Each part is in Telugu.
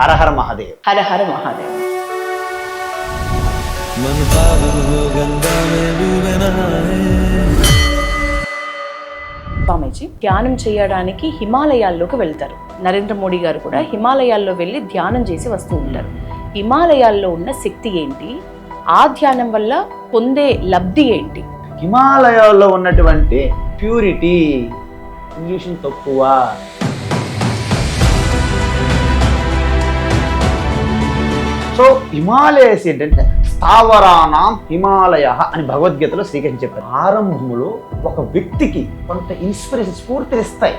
హర హర మహాదేవ్. హర హర మహాదేవ్. స్వామీజీ ధ్యానం చేయడానికి హిమాలయాల్లోకి వెళ్తారు. నరేంద్ర మోడీ గారు కూడా హిమాలయాల్లో వెళ్ళి ధ్యానం చేసి వస్తూ ఉంటారు. హిమాలయాల్లో ఉన్న శక్తి ఏంటి, ఆ ధ్యానం వల్ల పొందే లబ్ధి ఏంటి? హిమాలయాల్లో ఉన్నటువంటి ప్యూరిటీ, ఇంగ్లీష్ తక్కువ, సో హిమాలయస్ ఏంటంటే స్థావరానాం హిమాలయ అని భగవద్గీతలో శ్రీకృష్ణ చెప్పారు. ఆరంభంలో ఒక వ్యక్తికి కొంత ఇన్స్పిరేషన్, స్ఫూర్తినిస్తాయి.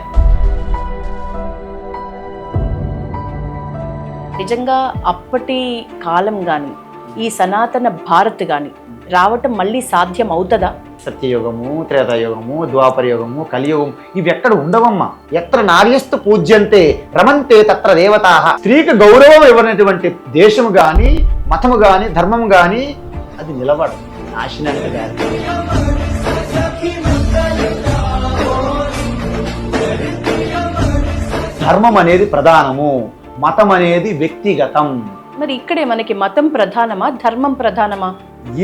నిజంగా అప్పటి కాలం కానీ ఈ సనాతన భారత్ కానీ రావటం మళ్ళీ సాధ్యం అవుతుందా? సత్యయుగము, త్రేతాయుగము, ద్వాపరయుగము, కలియుగం ఇవి ఎక్కడ ఉండవమ్మా. ఎత్ర నార్యస్తు పూజ్యంతే రమంతే తత్ర దేవతాః. స్త్రీకి గౌరవం ఇవ్వనటువంటి దేశము గాని, మతము గాని, ధర్మము గాని అది నిలబడదు, నాశనానికి దారి. ధర్మం అనేది ప్రధానము, మతం అనేది వ్యక్తిగతం. మరి ఇక్కడే మనకి మతం ప్రధానమా, ధర్మం ప్రధానమా?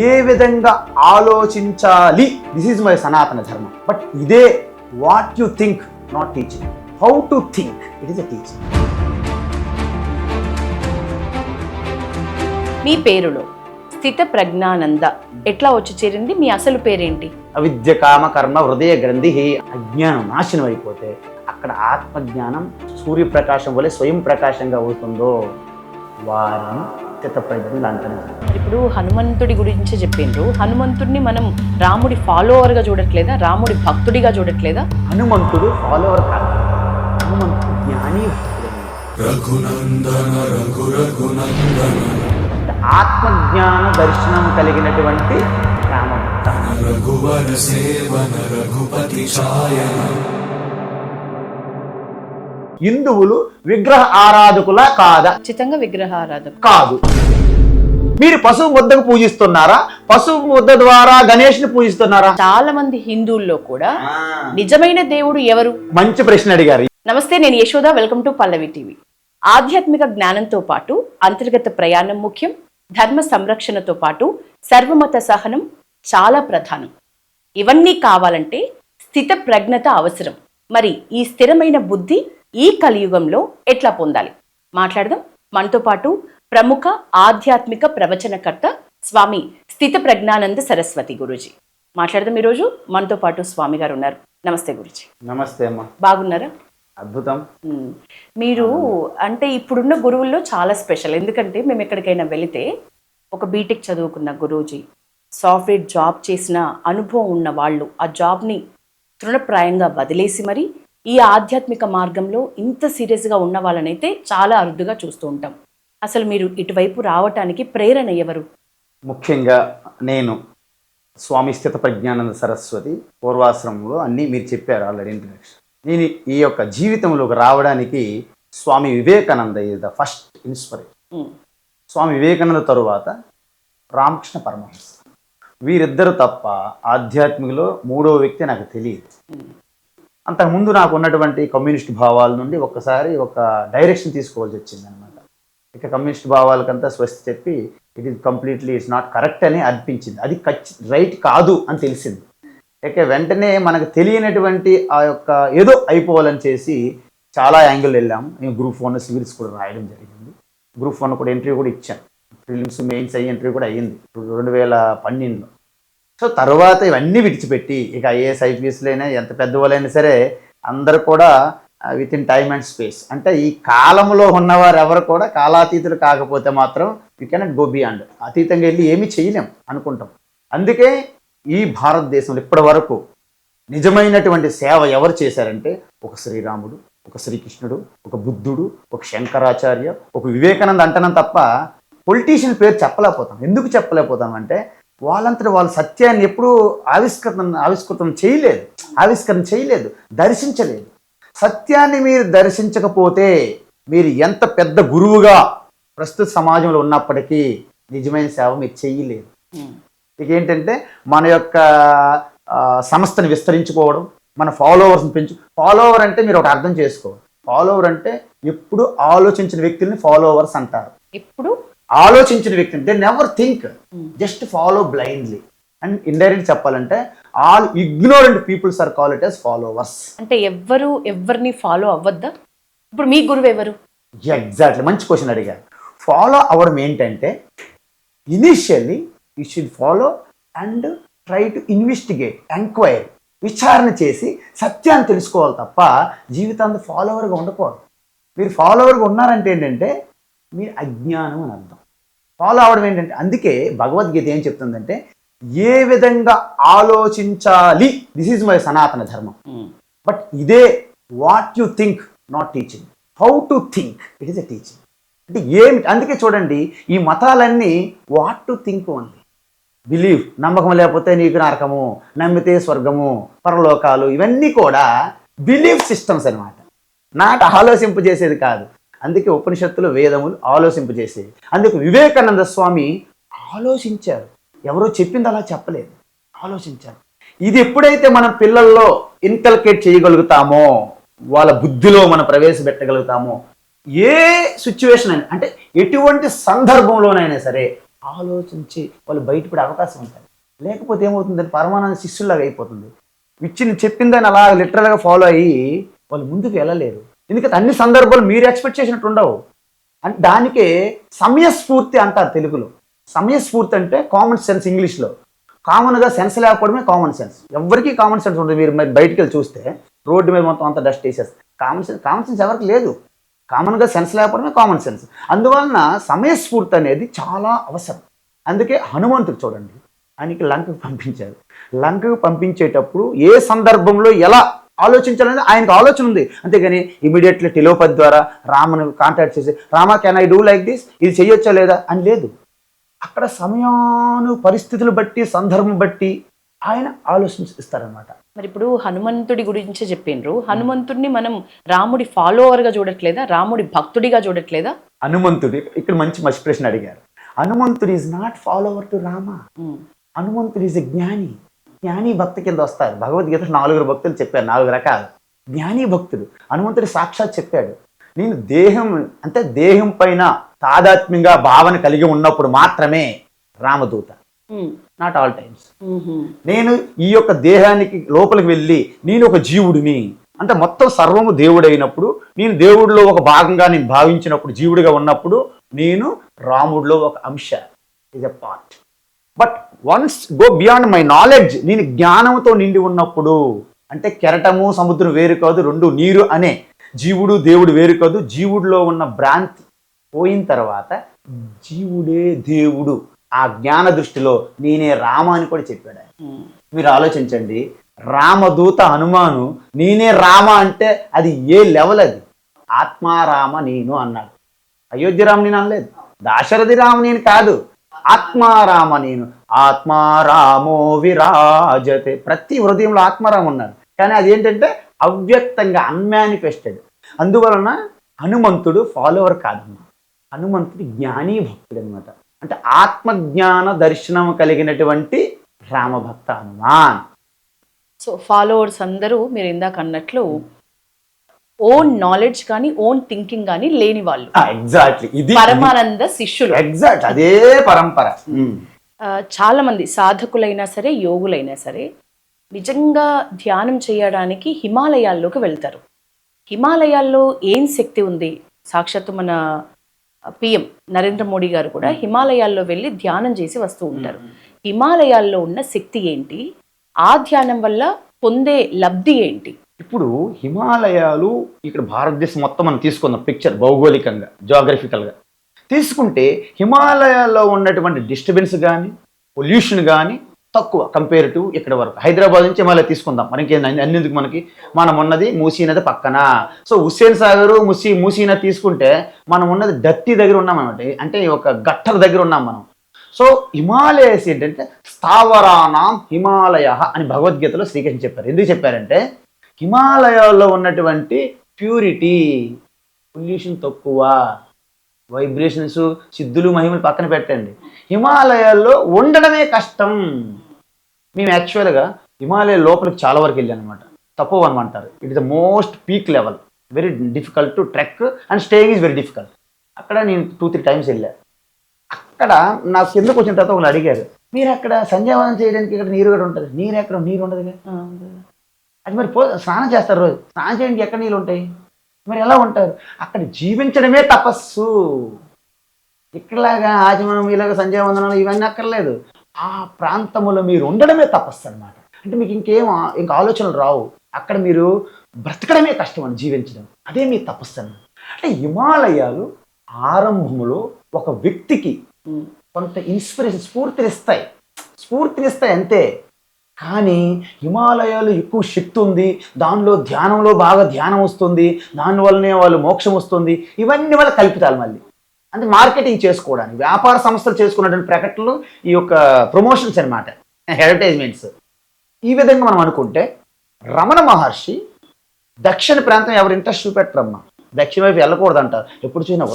ఏ విధంగా ఆలోచించాలి, దిస్ ఈజ్ మై సనాతన ధర్మం. బట్ ఇదే what you think, not teaching. How to think, it is a teaching. మీ పేరులో స్థిత ప్రజ్ఞానంద ఎట్లా వచ్చి చేరింది? మీ అసలు పేరేంటి? అవిద్య కామ కర్మ హృదయ గ్రంథి. అజ్ఞానం నాశనం అయిపోతే అక్కడ ఆత్మజ్ఞానం సూర్యప్రకాశం వలె స్వయం ప్రకాశంగా అవుతుందో వారిని స్థిత ప్రజ్ఞులు అంటారు. ఇప్పుడు హనుమంతుడి గురించి చెప్పిండ్రు. హనుమంతుడిని మనం రాముడి ఫాలోవర్గా చూడట్లేదా, రాముడి భక్తుడిగా చూడట్లేదా? హనుమంతుడు ఫాలోవర్ కాదు, హనుమంతుడు జ్ఞాని. ఆత్మజ్ఞాన దర్శనం కలిగినటువంటి రామభక్త. హిందువులు విగ్రహ ఆరాధకుల కాదా? ఖచ్చితంగా విగ్రహ ఆరాధన కాదు. మీరు పశువు ముద్దకు పూజిస్తున్నారా? పశువు ముద్ద ద్వారా గణేష్ని పూజిస్తున్నారా? చాలా మంది హిందువుల్లో కూడా నిజమైన దేవుడు ఎవరు? మంచి ప్రశ్న అడిగారు. నమస్తే, నేను Yashoda. Welcome to Pallavi TV. ఆధ్యాత్మిక జ్ఞానంతో పాటు అంతర్గత ప్రయాణం ముఖ్యం. ధర్మ సంరక్షణతో పాటు సర్వమత సహనం చాలా ప్రధానం. ఇవన్నీ కావాలంటే స్థిత ప్రజ్ఞత అవసరం. మరి ఈ స్థిరమైన బుద్ధి ఈ కలియుగంలో ఎట్లా పొందాలి? మాట్లాడదాం. మనతో పాటు ప్రముఖ ఆధ్యాత్మిక ప్రవచనకర్త స్వామి స్థిత ప్రజ్ఞానంద సరస్వతి గురూజీ మాట్లాడదాం. ఈరోజు మనతో పాటు స్వామి గారు ఉన్నారు. నమస్తే గురూజీ. నమస్తే అమ్మా. బాగున్నారా? అద్భుతం. మీరు అంటే ఇప్పుడున్న గురువుల్లో చాలా స్పెషల్. ఎందుకంటే మేము ఎక్కడికైనా వెళితే ఒక బీటెక్ చదువుకున్న గురూజీ, సాఫ్ట్వేర్ జాబ్ చేసిన అనుభవం ఉన్న వాళ్ళు ఆ జాబ్ని తృణప్రాయంగా వదిలేసి మరి ఈ ఆధ్యాత్మిక మార్గంలో ఇంత సీరియస్గా ఉన్న వాళ్ళనైతే చాలా అరుదుగా చూస్తూ ఉంటాం. అసలు మీరు ఇటువైపు రావటానికి ప్రేరణ ఎవరు? ముఖ్యంగా నేను స్వామి స్థిత ప్రజ్ఞానంద సరస్వతి పూర్వాశ్రమంలో అన్నీ మీరు చెప్పారు ఆల్రెడీ ఇంట్రడక్షన్. నేను ఈ యొక్క జీవితంలోకి రావడానికి Swami Vivekananda is the first inspiration. Swami Vivekananda తరువాత రామకృష్ణ పరమహంస. వీరిద్దరు తప్ప ఆధ్యాత్మికలో మూడో వ్యక్తి నాకు తెలియదు. అంతకుముందు నాకు ఉన్నటువంటి కమ్యూనిస్ట్ భావాల నుండి ఒక్కసారి ఒక డైరెక్షన్ తీసుకోవాల్సి వచ్చింది అనమాట. ఇక కమ్యూనిస్ట్ భావాలకంతా స్వస్తి చెప్పి it is completely it's not correct అని అనిపించింది. అది రైట్ కాదు అని తెలిసింది. ఇక వెంటనే మనకు తెలియనటువంటి ఆ యొక్క ఏదో అయిపోవాలని చేసి చాలా యాంగిల్ వెళ్ళాము. నేను గ్రూప్ 1 సివిల్స్ కూడా రాయడం జరిగింది. గ్రూప్ 1 కూడా ఇంటర్వ్యూ కూడా ఇచ్చాను. ప్రిలిమ్స్ మెయిన్స్ అయ్యి ఇంటర్వ్యూ కూడా అయ్యింది 2012లో. సో తర్వాత ఇవన్నీ విడిచిపెట్టి ఇక ఐఏఎస్ ఐపీఎస్లైనా ఎంత పెద్దవాళ్ళైనా సరే అందరూ కూడా with in time and space, అంటే ఈ కాలంలో ఉన్నవారు ఎవరు కూడా కాలాతీతులు కాకపోతే మాత్రం యూ కెనాట్ గో బియాండ్. అతీతంగా వెళ్ళి ఏమీ చేయలేం అనుకుంటాం. అందుకే ఈ భారతదేశంలో ఇప్పటి వరకు నిజమైనటువంటి సేవ ఎవరు చేశారంటే ఒక శ్రీరాముడు, ఒక శ్రీకృష్ణుడు, ఒక బుద్ధుడు, ఒక శంకరాచార్య, ఒక వివేకానంద అంటున్నాం తప్ప పొలిటీషియన్ పేరు చెప్పలేకపోతాం. ఎందుకు చెప్పలేకపోతాం అంటే వాళ్ళంతటి వాళ్ళ సత్యాన్ని ఎప్పుడూ ఆవిష్కృతం చేయలేదు, దర్శించలేదు. సత్యాన్ని మీరు దర్శించకపోతే మీరు ఎంత పెద్ద గురువుగా ప్రస్తుత సమాజంలో ఉన్నప్పటికీ నిజమైన సేవ మీరు చేయలేరు. ఇక ఏంటంటే మన యొక్క సంస్థను విస్తరించుకోవడం, మన ఫాలోవర్స్ని ఫాలోవర్ అంటే మీరు ఒకటి అర్థం చేసుకోవాలి. ఫాలోవర్ అంటే ఎప్పుడు ఆలోచించిన వ్యక్తుల్ని ఫాలోవర్స్ అంటారు. ఎప్పుడు ఆలోచించిన వ్యక్తిని they never think, just follow blindly. And indirect చెప్పాలంటే all ignorant peoples are call it as followers. అంటే ఎవరిని ఫాలో అవ్వద్దా? ఇప్పుడు మీ గురువు ఎవరు? ఎగ్జాక్ట్లీ, మంచి క్వశ్చన్ అడిగారు. ఫాలో అవ్వడం ఏంటంటే initially you should follow and try to investigate, enquiry, విచారణ చేసి సత్యాన్ని తెలుసుకోవాలి తప్ప జీవితాంతం ఫాలోవర్గా ఉండకూడదు. మీరు ఫాలోవర్గా ఉన్నారంటే ఏంటంటే మీరు అజ్ఞానం అని అర్థం. ఫాలో అవ్వడం ఏంటంటే, అందుకే భగవద్గీత ఏం చెప్తుందంటే ఏ విధంగా ఆలోచించాలి, దిస్ ఈజ్ మై సనాతన ధర్మం. బట్ ఇదే what you think, not teaching. How to think, it is a teaching. అంటే ఏమిటి, అందుకే చూడండి ఈ మతాలన్నీ what to think only. Believe, నమ్మకం లేకపోతే నీకు నరకము, నమ్మితే స్వర్గము, పరలోకాలు, ఇవన్నీ కూడా బిలీఫ్ సిస్టమ్స్ అన్నమాట, నాట్ ఆలోచింపజేసేది కాదు. అందుకే ఉపనిషత్తులు వేదములు ఆలోచింపజేసేది. అందుకు వివేకానంద స్వామి ఆలోచించారు, ఎవరో చెప్పింది అలా చెప్పలేదు, ఆలోచించారు. ఇది ఎప్పుడైతే మన పిల్లల్లో ఇన్కల్కేట్ చేయగలుగుతామో, వాళ్ళ బుద్ధిలో మనం ప్రవేశపెట్టగలుగుతామో, ఏ సిచ్యువేషన్ అయినా, అంటే ఎటువంటి సందర్భంలోనైనా సరే ఆలోచించి వాళ్ళు బయటపడే అవకాశం ఉంటుంది. లేకపోతే ఏమవుతుందంటే పరమానంద శిష్యుల్లాగా అయిపోతుంది. ఇచ్చిన చెప్పిందని అలా లిటరల్గా ఫాలో అయ్యి వాళ్ళు ముందుకు వెళ్ళలేరు. ఎందుకంటే అన్ని సందర్భాలు మీరు ఎక్స్పెక్ట్ చేసినట్టు ఉండవు. అంటే దానికే సమయస్ఫూర్తి అంటారు తెలుగులో. సమయస్ఫూర్తి అంటే కామన్ సెన్స్ ఇంగ్లీష్లో. కామన్గా సెన్స్ లేకపోవడమే కామన్ సెన్స్. ఎవరికి కామన్ సెన్స్ ఉంటుంది. మీరు బయటికి వెళ్ళి చూస్తే రోడ్డు మీద మొత్తం అంతా డస్ట్ వేసేస్తారు. కామన్ సెన్స్ ఎవరికి లేదు. కామన్గా సెన్స్ లేకపోవడమే కామన్ సెన్స్. అందువలన సమయస్ఫూర్తి అనేది చాలా అవసరం. అందుకే హనుమంతుడు చూడండి, ఆయనకి లంకకు పంపించారు. లంకకు పంపించేటప్పుడు ఏ సందర్భంలో ఎలా ఆలోచించాలనేది ఆయనకు ఆలోచన ఉంది. అంతేగాని ఇమీడియట్లీ టెలిపతి ద్వారా రాముని కాంటాక్ట్ చేసి Rama can I do like this, ఇది చెయ్యొచ్చా లేదా అని లేదు. అక్కడ సమయాను పరిస్థితులు బట్టి సందర్భం బట్టి ఆయన ఆలోచిస్తారనమాట. మరి ఇప్పుడు హనుమంతుడి గురించి చెప్పిండ్రు. హనుమంతుడిని మనం రాముడి ఫాలోవర్గా చూడట్లేదా, రాముడి భక్తుడిగా చూడట్లేదా? హనుమంతుడి ఇక్కడ మంచి ప్రశ్న అడిగారు. హనుమంతుడు is not follower to Rama. హనుమంతుడు ఈజ్ ఎ జ్ఞాని. జ్ఞాని భక్తి కింద వస్తారు. భగవద్గీత 4 భక్తులు చెప్పారు, 4 రకాలు. జ్ఞాని భక్తుడు హనుమంతుడు సాక్షాత్ చెప్పాడు, నేను దేహం పైన తాదాత్మ్యంగా భావన కలిగి ఉన్నప్పుడు మాత్రమే రామదూత, నాట్ ఆల్ టైమ్స్. నేను ఈ యొక్క దేహానికి లోపలికి వెళ్ళి నేను ఒక జీవుడిని, అంటే మొత్తం సర్వము దేవుడైనప్పుడు, నేను దేవుడిలో ఒక భాగంగా నేను భావించినప్పుడు, జీవుడిగా ఉన్నప్పుడు నేను రాముడిలో ఒక అంశ, is a part. But once go beyond my knowledge, నేను జ్ఞానంతో నిండి ఉన్నప్పుడు, అంటే కెరటము సముద్రం వేరు కాదు, రెండు నీరు అనే జీవుడు దేవుడు వేరు కాదు. జీవుడిలో ఉన్న భ్రాంతి పోయిన తర్వాత జీవుడే దేవుడు, ఆ జ్ఞాన దృష్టిలో నేనే రామ అని కూడా చెప్పాడు ఆయన. మీరు ఆలోచించండి, రామదూత హనుమాను నేనే రామ అంటే అది ఏ లెవెల్? అది ఆత్మారామ నేను అన్నాడు. అయోధ్య రామ నేను అనలేదు, దాశరథి రామ నేను కాదు, ఆత్మారామ నేను. ఆత్మారామో విరాజతే, ప్రతి హృదయంలో ఆత్మారామ ఉన్నాడు. కానీ అదేంటంటే అవ్యక్తంగా, అన్మానిఫెస్టెడ్. అందువలన హనుమంతుడు ఫాలోవర్ కాదన్నమాట, హనుమంతుడు జ్ఞానీ భక్తుడు అనమాట. అంటే ఆత్మజ్ఞాన దర్శనం కలిగినటువంటి రామభక్త హనుమాన్. సో ఫాలోవర్స్ అందరూ మీరు ఇందాక అన్నట్లు ఓన్ నాలెడ్జ్ కానీ ఓన్ థింకింగ్ కానీ లేని వాళ్ళు. ఎగ్జాక్ట్లీ, ఇది పరమానంద శిష్యులు. ఎగ్జాక్ట్ అదే పరంపర. చాలా మంది సాధకులైనా సరే, యోగులైనా సరే, నిజంగా ధ్యానం చేయడానికి హిమాలయాల్లోకి వెళ్తారు. హిమాలయాల్లో ఏం శక్తి ఉంది? సాక్షాత్తు మన పిఎం నరేంద్ర మోడీ గారు కూడా హిమాలయాల్లో వెళ్ళి ధ్యానం చేసి వస్తూ ఉంటారు. హిమాలయాల్లో ఉన్న శక్తి ఏంటి? ఆ ధ్యానం వల్ల పొందే లబ్ధి ఏంటి? ఇప్పుడు హిమాలయాలు ఇక్కడ భారతదేశం మొత్తం మనం తీసుకుందాం పిక్చర్, భౌగోళికంగా జియోగ్రఫికల్గా తీసుకుంటే హిమాలయాల్లో ఉన్నటువంటి డిస్టర్బెన్స్ కానీ పొల్యూషన్ కానీ తక్కువ కంపేర్ టు ఇక్కడ వరకు. హైదరాబాద్ నుంచి హిమాలయ తీసుకుందాం, మనకి అన్నిందుకు మనం ఉన్నది మూసీ నది పక్కన. సో హుస్సేన్ సాగర్, మూసీ నది తీసుకుంటే మనం ఉన్నది డర్టీ దగ్గర ఉన్నాం అనమాట, అంటే ఒక గట్టర్ దగ్గర ఉన్నాం మనం. సో హిమాలయస్ ఏంటంటే స్థావరానాం హిమాలయ అని భగవద్గీతలో శ్రీకృష్ణ చెప్పారు. ఎందుకు చెప్పారంటే హిమాలయాల్లో ఉన్నటువంటి ప్యూరిటీ, పొల్యూషన్ తక్కువ, వైబ్రేషన్స్, సిద్ధులు మహిమలు పక్కన పెట్టండి, హిమాలయాల్లో ఉండడమే కష్టం. మేము యాక్చువల్గా హిమాలయ లోపలికి చాలా వరకు వెళ్ళాను అనమాట. తపోవనం అంటారు, it is the most peak level. Very difficult to trek and staying is very difficult. అక్కడ నేను 2-3 టైమ్స్ వెళ్ళా. అక్కడ నాకు కిందకు వచ్చిన తర్వాత ఒకళ్ళు అడిగారు, మీరు అక్కడ సంధ్యావనం చేయడానికి ఇక్కడ నీరు కూడా ఉంటుంది, నీరు ఎక్కడ నీరు ఉండదు కదా. అది మరి స్నానం చేస్తారు రోజు, స్నానం చేయడానికి ఎక్కడ నీళ్ళు ఉంటాయి, మరి ఎలా ఉంటారు? అక్కడ జీవించడమే తపస్సు. ఇక్కడలాగా ఆచమనం ఇలాగ సంధ్యావందనం ఇవన్నీ అక్కర్లేదు. ఆ ప్రాంతంలో మీరు ఉండడమే తపస్సు అనమాట. అంటే మీకు ఇంకా ఆలోచనలు రావు. అక్కడ మీరు బ్రతకడమే కష్టం అని జీవించడం, అదే మీ తపస్సు అన్నమాట. అంటే హిమాలయాలు ఆరంభంలో ఒక వ్యక్తికి కొంత ఇన్స్పిరేషన్ స్ఫూర్తినిస్తాయి అంతే. కానీ హిమాలయాలు ఎక్కువ శక్తి ఉంది, దానిలో ధ్యానంలో బాగా ధ్యానం వస్తుంది, దానివల్లనే వాళ్ళు మోక్షం వస్తుంది, ఇవన్నీ వాళ్ళ కల్పితాలు. మళ్ళీ అంటే మార్కెటింగ్ చేసుకోవడానికి వ్యాపార సంస్థలు చేసుకున్నటువంటి ప్రకటనలు ఈ యొక్క ప్రమోషన్స్ అనమాట, అడ్వర్టైజ్మెంట్స్. ఈ విధంగా మనం అనుకుంటే రమణ మహర్షి దక్షిణ ప్రాంతం ఎవరు ఇంట్రెస్ట్ చూపెట్టరమ్మా, దక్షిణ వైపు వెళ్ళకూడదు అంటారు. ఎప్పుడు చూసినా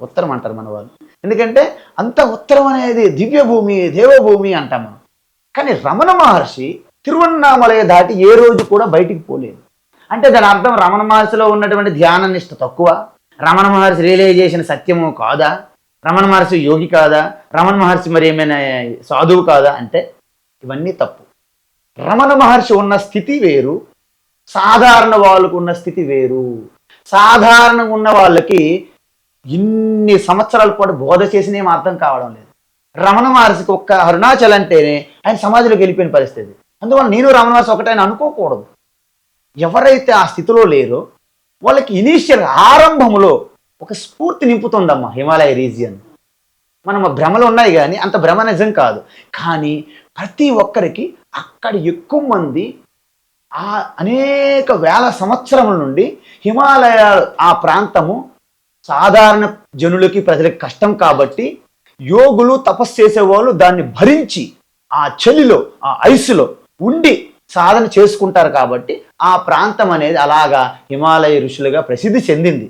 ఉత్తరం అంటారు మన వాళ్ళు. ఎందుకంటే అంత ఉత్తరం అనేది దివ్య భూమి, దేవభూమి అంటాం మనం. కానీ రమణ మహర్షి తిరువన్నామలై దాటి ఏ రోజు కూడా బయటికి పోలేదు. అంటే దాని అర్థం రమణ మహర్షిలో ఉన్నటువంటి ధ్యాన నిష్ట తక్కువ, రమణ మహర్షి రియలైజేషన్ సత్యము కాదా, రమణ మహర్షి యోగి కాదా, రమణ మహర్షి మరి ఏమైనా సాధువు కాదా అంటే ఇవన్నీ తప్పు. రమణ మహర్షి ఉన్న స్థితి వేరు, సాధారణ వాళ్ళకు ఉన్న స్థితి వేరు. సాధారణంగా ఉన్న వాళ్ళకి ఇన్ని సంవత్సరాల పాటు బోధ చేసిన ఏం అర్థం కావడం లేదు. రమణ మహర్షికి ఒక్క అరుణాచల్ అంటేనే ఆయన సమాధిలోకి వెళ్ళిపోయిన పరిస్థితి. అందువల్ల నేను రమణ మహర్షి ఒకటైనా అనుకోకూడదు. ఎవరైతే ఆ స్థితిలో లేరో వాళ్ళకి ఇనీషియల్ ఆరంభంలో ఒక స్ఫూర్తి నింపుతుందమ్మా హిమాలయ రీజియన్. మనం భ్రమలు ఉన్నాయి కానీ అంత భ్రమ నిజం కాదు. కానీ ప్రతి ఒక్కరికి అక్కడ ఎక్కువ మంది అనేక వేల సంవత్సరముల నుండి హిమాలయ ఆ ప్రాంతము సాధారణ జనులకి ప్రజలకి కష్టం కాబట్టి యోగులు తపస్సు చేసేవాళ్ళు దాన్ని భరించి ఆ చలిలో ఆ ఐసులో ఉండి సాధన చేసుకుంటారు కాబట్టి ఆ ప్రాంతం అనేది అలాగా హిమాలయ ఋషులుగా ప్రసిద్ధి చెందింది.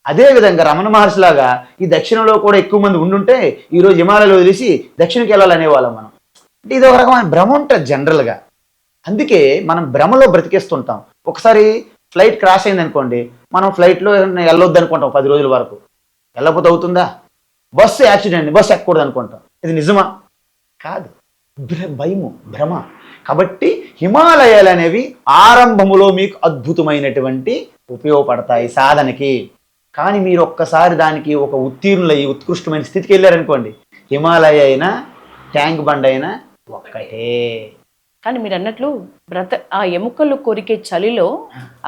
అదేవిధంగా రమణ మహర్షిలాగా ఈ దక్షిణంలో కూడా ఎక్కువ మంది ఉండుంటే ఈరోజు హిమాలయాలు వదిలేసి దక్షిణకి వెళ్ళాలనేవాళ్ళం మనం. అంటే ఇది ఒక రకమైన భ్రమ ఉంటుంది జనరల్గా. అందుకే మనం భ్రమలో బ్రతికేస్తుంటాం. ఒకసారి ఫ్లైట్ క్రాష్ అయింది అనుకోండి, మనం ఫ్లైట్లో వెళ్ళొద్దు అనుకుంటాం 10 రోజుల వరకు. వెళ్ళకపోతే అవుతుందా? బస్సు యాక్సిడెంట్, బస్సు ఎక్కకూడదు అనుకుంటాం. ఇది నిజమా? కాదు, భయము, భ్రమ. కాబట్టి హిమాలయాలు అనేవి ఆరంభములో మీకు అద్భుతమైనటువంటి ఉపయోగపడతాయి సాధనకి. కానీ మీరు ఒక్కసారి దానికి ఒక ఉత్తీర్ణులయ్యి ఉత్కృష్టమైన స్థితికి వెళ్ళారనుకోండి, హిమాలయ అయినా ట్యాంక్ బండ్ అయినా ఒక్కటే. కానీ మీరు అన్నట్లు ఆ ఎముకలు కొరికే చలిలో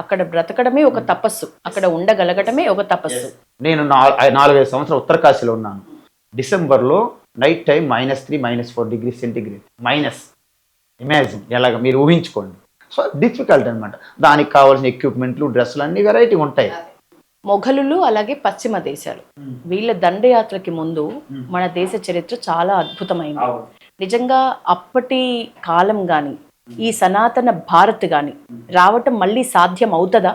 అక్కడ బ్రతకడమే ఒక తపస్సు, అక్కడ ఉండగలగటమే ఒక తపస్సు. నేను 4-5 సంవత్సరాలు ఉత్తరకాశీలో ఉన్నాను. డిసెంబర్లో night time -3, -4 degree centigrade minus. Imagine, ఎలాగ మీరు ఊహించుకోండి. సో డిఫికల్ట్ అనమాట. దానికి కావాల్సిన ఎక్విప్మెంట్లు, డ్రెస్సులు అన్ని వెరైటీ ఉంటాయి. మొఘలులు అలాగే పశ్చిమ దేశాలు వీళ్ళ దండయాత్రకి ముందు మన దేశ చరిత్ర చాలా అద్భుతమైంది. నిజంగా అప్పటి కాలం కానీ ఈ సనాతన భారత్ కానీ రావటం మళ్ళీ సాధ్యం అవుతుందా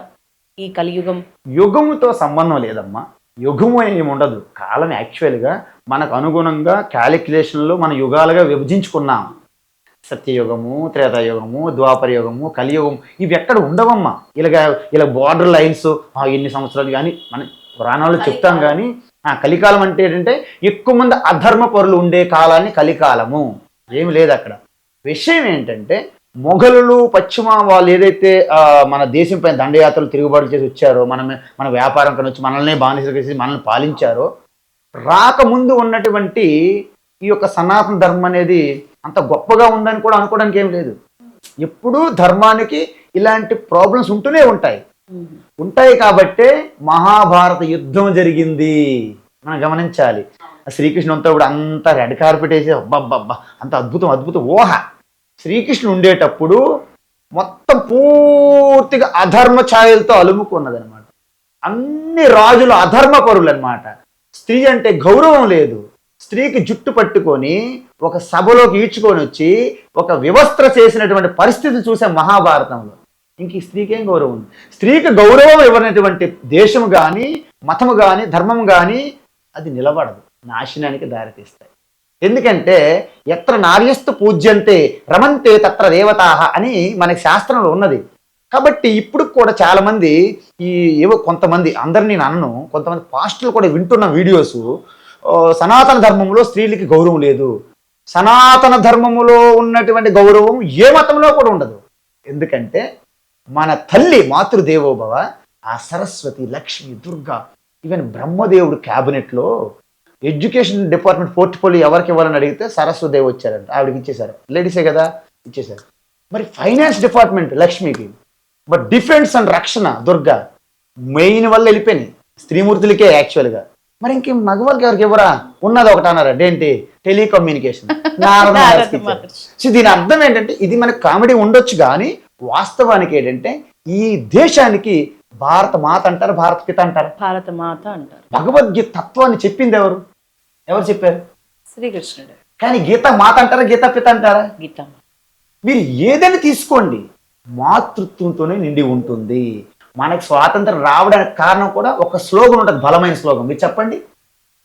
ఈ కలియుగం? యుగముతో సంబంధం లేదమ్మా, యుగము ఏమి ఉండదు. కాలం యాక్చువల్గా మనకు అనుగుణంగా క్యాలిక్యులేషన్లో మన యుగాలుగా విభజించుకున్నాం. సత్యయుగము, త్రేతాయుగము, ద్వాపర యుగము, కలియుగం ఇవి ఎక్కడ ఉండవమ్మా. ఇలా బార్డర్ లైన్స్ ఎన్ని సంవత్సరాలు కానీ మన పురాణాలు చెప్తాం. కానీ కలికాలం అంటే ఏంటంటే ఎక్కువ మంది అధర్మ పరులు ఉండే కాలాన్ని కలికాలము. ఏమి లేదు అక్కడ. విషయం ఏంటంటే మొఘలులు పశ్చిమ వాళ్ళు ఏదైతే మన దేశం పైన దండయాత్రలు తిరుగుబాటు చేసి వచ్చారో, మన వ్యాపారం కని వచ్చి మనల్ని బానిసలు చేసి మనల్ని పాలించారో, రాకముందు ఉన్నటువంటి ఈ యొక్క సనాతన ధర్మం అనేది అంత గొప్పగా ఉందని కూడా అనుకోవడానికి ఏం లేదు. ఎప్పుడూ ధర్మానికి ఇలాంటి ప్రాబ్లమ్స్ ఉంటూనే ఉంటాయి కాబట్టే మహాభారత యుద్ధం జరిగింది. మనం గమనించాలి. శ్రీకృష్ణునితో ఇప్పుడు అంత రెడ్ కార్పెట్ వేసి అబ్బబ్బబ్బా అంత అద్భుతం ఊహ. శ్రీకృష్ణుడు ఉండేటప్పుడు మొత్తం పూర్తిగా అధర్మ ఛాయలతో అలుముకున్నది అనమాట. అన్ని రాజులు అధర్మ పరులు అనమాట. స్త్రీ అంటే గౌరవం లేదు. స్త్రీకి జుట్టు పట్టుకొని ఒక సభలోకి ఈడ్చుకొని వచ్చి ఒక వ్యవస్థ చేసినటువంటి పరిస్థితి చూసాం మహాభారతంలో. ఇంక ఈ స్త్రీకి ఏం గౌరవం ఉంది? స్త్రీకి గౌరవం ఇవ్వనటువంటి దేశము కానీ, మతము కానీ, ధర్మం కానీ అది నిలబడదు, నాశనానికి దారితీస్తాయి. ఎందుకంటే ఎత్ర నార్యస్తు పూజ్యంతే రమంతే తత్ర దేవతాహ అని మనకి శాస్త్రంలో ఉన్నది. కాబట్టి ఇప్పుడు కూడా చాలా మంది ఈ ఏవో కొంతమంది, అందరినీ నేను అనను, కొంతమంది పాస్టర్లు కూడా వింటున్న వీడియోస్, సనాతన ధర్మంలో స్త్రీలకి గౌరవం లేదు, సనాతన ధర్మములో ఉన్నటువంటి గౌరవం ఏ మతంలో కూడా ఉండదు. ఎందుకంటే మన తల్లి మాతృదేవోభవ, ఆ సరస్వతి, లక్ష్మి, దుర్గా, ఈవెన్ బ్రహ్మదేవుడు క్యాబినెట్లో ఎడ్యుకేషన్ డిపార్ట్మెంట్ పోర్ట్ఫోలియో ఎవరికి ఇవ్వాలని అడిగితే సరస్వదేవి వచ్చారంట, ఆవిడకి ఇచ్చేశారు. లేడీసే కదా, ఇచ్చేశారు. మరి ఫైనాన్స్ డిపార్ట్మెంట్ లక్ష్మికి, బట్ డిఫెన్స్ అండ్ రక్షణ దుర్గా, మెయిన్ వల్ల వెళ్ళిపోయినాయి స్త్రీమూర్తులకే యాక్చువల్గా. మరి ఇంకేం మగవాళ్ళకి ఎవరికి ఇవ్వరా? ఉన్నది ఒకటి అన్నారండి, ఏంటి? టెలికమ్యూనికేషన్. సో దీని అర్థం ఏంటంటే, ఇది మనకు కామెడీ ఉండొచ్చు కానీ వాస్తవానికి ఏంటంటే ఈ దేశానికి భారత మాత అంటారు, భారత పిత అంటారు, భారత మాత అంటారు. భగవద్గీత తత్వాన్ని చెప్పింది ఎవరు? ఎవరు చెప్పారు? శ్రీకృష్ణుడు. కానీ గీత మాత అంటారా, గీత పిత అంటారా? గీత. మీరు ఏదైనా తీసుకోండి, మాతృత్వంతోనే నిండి ఉంటుంది. మనకు స్వాతంత్రం రావడానికి కారణం కూడా ఒక స్లోగన్ ఉంటుంది, బలమైన స్లోగన్. మీరు చెప్పండి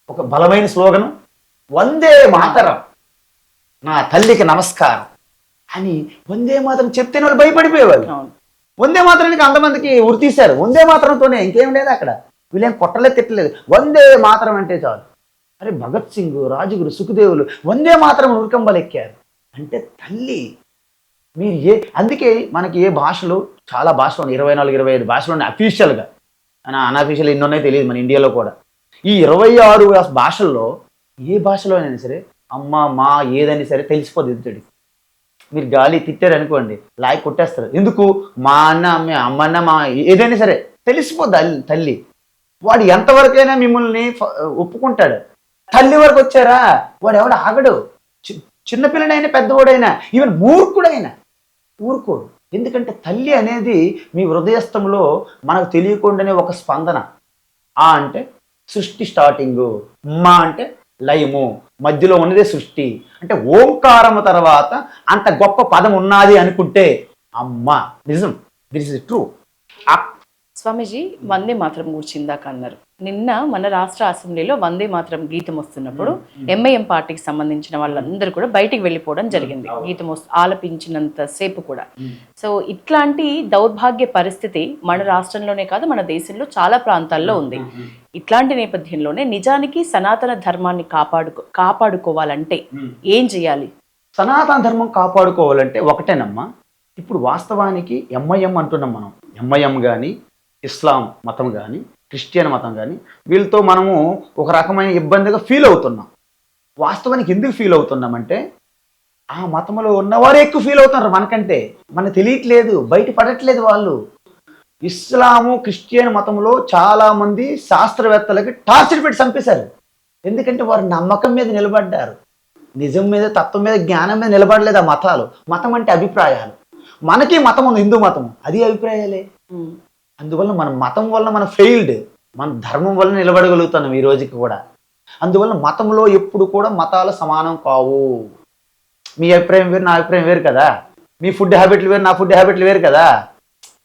ఒక బలమైన స్లోగను. వందే మాతరం, నా తల్లికి నమస్కారం అని వందే మాతరం చెప్తేనే వాళ్ళు భయపడిపోయేవాళ్ళు. వందే మాతరానికి అంతమందికి ఉరి తీశారు. వందే మాతరంతోనే, ఇంకేం లేదు అక్కడ. వీళ్ళేం కొట్టలేదు, తిట్టలేదు, వందే మాతరం అంటే చాలు. అరే భగత్ సింగ్, రాజుగురు, సుఖదేవులు వందే మాతరం ఉరికంబలు ఎక్కారు అంటే తల్లి. మీరు అందుకే మనకి ఏ భాషలు, చాలా భాషలు, 24-25 భాషలు ఉన్నాయి అఫీషియల్గా. అన్అఫీషియల్ ఎన్ని ఉన్నాయో తెలియదు మన ఇండియాలో కూడా. ఈ 26 భాషల్లో ఏ భాషలో అయినా సరే అమ్మ, మా ఏదైనా సరే తెలిసిపోద్ది ఎదుటడి. మీరు గాలి తిట్టారనుకోండి, లాగి కొట్టేస్తారు. ఎందుకు? మా అన్న, అమ్మ అన్న, మా ఏదైనా సరే తెలిసిపోద్ది తల్లి. వాడు ఎంతవరకైనా మిమ్మల్ని ఒప్పుకుంటాడు. తల్లి వరకు వచ్చారా వాడు ఎవడు ఆగడు. చిన్నపిల్లడైనా, పెద్దవాడైనా, ఈవెన్ మూర్ఖుడైనా ఊరుకోడు. ఎందుకంటే తల్లి అనేది మీ హృదయస్థంలో మనకు తెలియకుండానే ఒక స్పందన. ఆ అంటే సృష్టి స్టార్టింగు, మా అంటే లయము, మధ్యలో ఉన్నదే సృష్టి. అంటే ఓంకారము తర్వాత అంత గొప్ప పదం ఉన్నది అనుకుంటే అమ్మ నిజం. This is true. స్వామీజీ, వందే మాత్రం కూర్చిందాక అన్నారు. నిన్న మన రాష్ట్ర అసెంబ్లీలో వందే మాత్రం గీతం వస్తున్నప్పుడు ఎంఐఎం పార్టీకి సంబంధించిన వాళ్ళందరూ కూడా బయటికి వెళ్ళిపోవడం జరిగింది, గీతం ఆలపించినంత సేపు కూడా. సో ఇట్లాంటి దౌర్భాగ్య పరిస్థితి మన రాష్ట్రంలోనే కాదు, మన దేశంలో చాలా ప్రాంతాల్లో ఉంది. ఇట్లాంటి నేపథ్యంలోనే నిజానికి సనాతన ధర్మాన్ని కాపాడుకోవాలంటే ఏం చేయాలి? సనాతన ధర్మం కాపాడుకోవాలంటే ఒకటేనమ్మా. ఇప్పుడు వాస్తవానికి ఎంఐఎం అంటున్నాం మనం. ఎంఐఎం కానీ, ఇస్లాం మతం కానీ, క్రిస్టియన్ మతం కానీ, వీళ్ళతో మనము ఒక రకమైన ఇబ్బందిగా ఫీల్ అవుతున్నాం. వాస్తవానికి ఎందుకు ఫీల్ అవుతున్నామంటే ఆ మతంలో ఉన్నవారే ఎక్కువ ఫీల్ అవుతున్నారు మనకంటే. మనకు తెలియట్లేదు, బయటపడట్లేదు వాళ్ళు. ఇస్లాము, క్రిస్టియన్ మతంలో చాలామంది శాస్త్రవేత్తలకి టార్చర్ పెట్టి చంపేశారు. ఎందుకంటే వారు నమ్మకం మీద నిలబడ్డారు, నిజం మీద, తత్వం మీద, జ్ఞానం మీద నిలబడలేదు ఆ మతాలు. మతం అంటే అభిప్రాయాలు. మనకి మతం ఉంది, హిందూ మతం, అది అభిప్రాయాలే. అందువల్ల మన మతం వల్ల మనం ఫెయిల్డ్, మన ధర్మం వల్ల నిలబడగలుగుతున్నాం ఈ రోజుకి కూడా. అందువల్ల మతంలో ఎప్పుడు కూడా మతాలు సమానం కావు. మీ అభిప్రాయం వేరు, నా అభిప్రాయం వేరు కదా. మీ ఫుడ్ హ్యాబిట్లు వేరు, నా ఫుడ్ హ్యాబిట్లు వేరు కదా.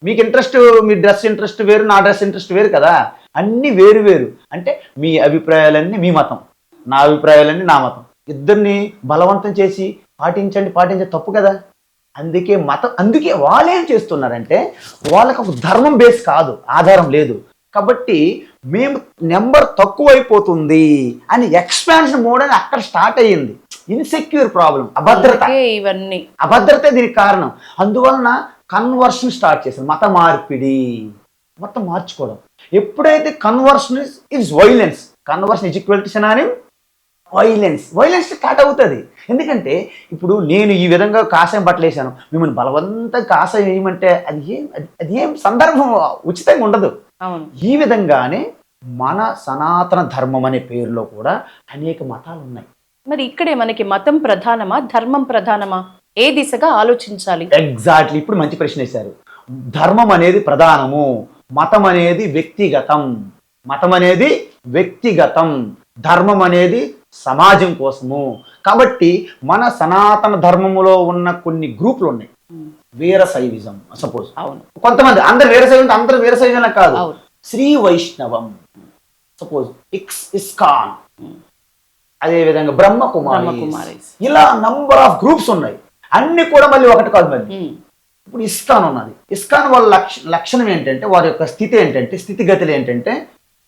మీకు ఇంట్రెస్ట్, మీ డ్రెస్ ఇంట్రెస్ట్ వేరు, నా డ్రెస్ ఇంట్రెస్ట్ వేరు కదా. అన్నీ వేరు వేరు. అంటే మీ అభిప్రాయాలన్నీ మీ మతం, నా అభిప్రాయాలన్నీ నా మతం. ఇద్దరిని బలవంతం చేసి పాటించండి తప్పు కదా. అందుకే వాళ్ళు ఏం చేస్తున్నారంటే వాళ్ళకి ఒక ధర్మం బేస్ కాదు, ఆధారం లేదు. కాబట్టి మేము నెంబర్ తక్కువైపోతుంది అని ఎక్స్పాన్షన్ మోడ్ అని అక్కడ స్టార్ట్ అయ్యింది. ఇన్సెక్యూర్ ప్రాబ్లం, అభద్రతే దీనికి కారణం. అందువలన కన్వర్షన్ స్టార్ట్ చేశారు, మత మార్పిడి, మొత్తం మార్చుకోవడం. ఎప్పుడైతే conversion is violence, conversion is equal to synonym violence start అవుతుంది. ఎందుకంటే ఇప్పుడు నేను ఈ విధంగా కాషాయం బట్టలు వేసాను, మిమ్మల్ని బలవంతంగా కాషాయం వేయమంటే అది ఏం సందర్భం ఉచితంగా ఉండదు. ఈ విధంగానే మన సనాతన ధర్మం అనే పేరులో కూడా అనేక మతాలు ఉన్నాయి. మరి ఇక్కడే మనకి మతం ప్రధానమా, ధర్మం ప్రధానమా? ఏ దిశగా ఆలోచించాలి? ఎగ్జాక్ట్లీ, ఇప్పుడు మంచి ప్రశ్న వేశారు. ధర్మం అనేది ప్రధానము, మతం అనేది వ్యక్తిగతం, ధర్మం అనేది సమాజం కోసము. కాబట్టి మన సనాతన ధర్మములో ఉన్న కొన్ని గ్రూపులు ఉన్నాయి. వీరశైవిజం సపోజ్, కొంతమంది అందరు వీరశైవం, అందరు వీరశైవం కాదు, శ్రీ వైష్ణవం సపోజ్, ఇస్కాన్, అదే విధంగా బ్రహ్మకుమారి, ఇలా నంబర్ ఆఫ్ గ్రూప్స్ ఉన్నాయి. అన్ని కూడా మళ్ళీ ఒకటి కాదు, మళ్ళీ ఇప్పుడు ఇస్కాన్ ఉన్నది. ఇస్కాన్ వాళ్ళ లక్షణం ఏంటంటే, వారి యొక్క స్థితి ఏంటంటే, స్థితిగతులు ఏంటంటే,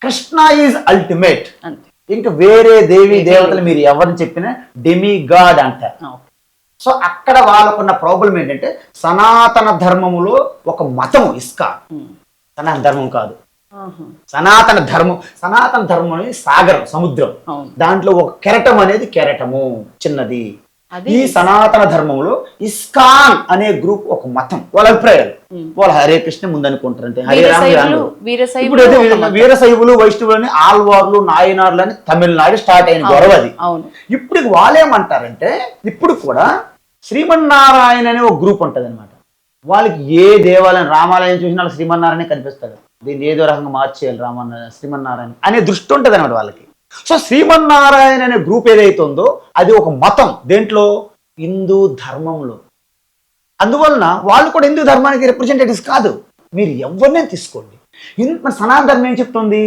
కృష్ణ ఈజ్ అల్టిమేట్. అంతే. ఇంకా వేరే దేవి దేవతలు మీరు ఎవరిని చెప్పినా డెమి గాడ్ అంటారు. సో అక్కడ వాళ్ళకున్న ప్రాబ్లం ఏంటంటే, సనాతన ధర్మములో ఒక మతం ఇస్కాన్. సనాతన ధర్మం కాదు, సనాతన ధర్మం అనేది సాగరం, సముద్రం. దాంట్లో ఒక కెరటం అనేది కెరటము చిన్నది. ఈ సనాతన ధర్మంలో ఇస్కాన్ అనే గ్రూప్ ఒక మతం. వాళ్ళ అభిప్రాయాలు, వాళ్ళు హరే కృష్ణ ముందు అనుకుంటారు, అంటే హరే రామ. ఇప్పుడు వీరశైవులు వైష్ణవులు అని ఆల్వార్లు నాయనార్లు అని తమిళనాడు స్టార్ట్ అయిన గొడవ అది. ఇప్పుడు వాళ్ళేమంటారంటే, ఇప్పుడు కూడా శ్రీమన్నారాయణ అనే ఒక గ్రూప్ ఉంటది అనమాట. వాళ్ళకి ఏ దేవాలయం రామాలయం చూసినా వాళ్ళకి శ్రీమన్నారాయణ కనిపిస్తాడు. దీన్ని ఏదో రకంగా మార్చేయాలి శ్రీమన్నారాయణ అనే దృష్టి ఉంటుంది అనమాట వాళ్ళకి. సో శ్రీమన్నారాయణ అనే గ్రూప్ ఏదైతే ఉందో అది ఒక మతం. దేంట్లో? హిందూ ధర్మంలో. అందువలన వాళ్ళు కూడా హిందూ ధర్మానికి రిప్రజెంటేటివ్స్ కాదు. మీరు ఎవరినే తీసుకోండి. సనాతన ధర్మం ఏం చెప్తుంది?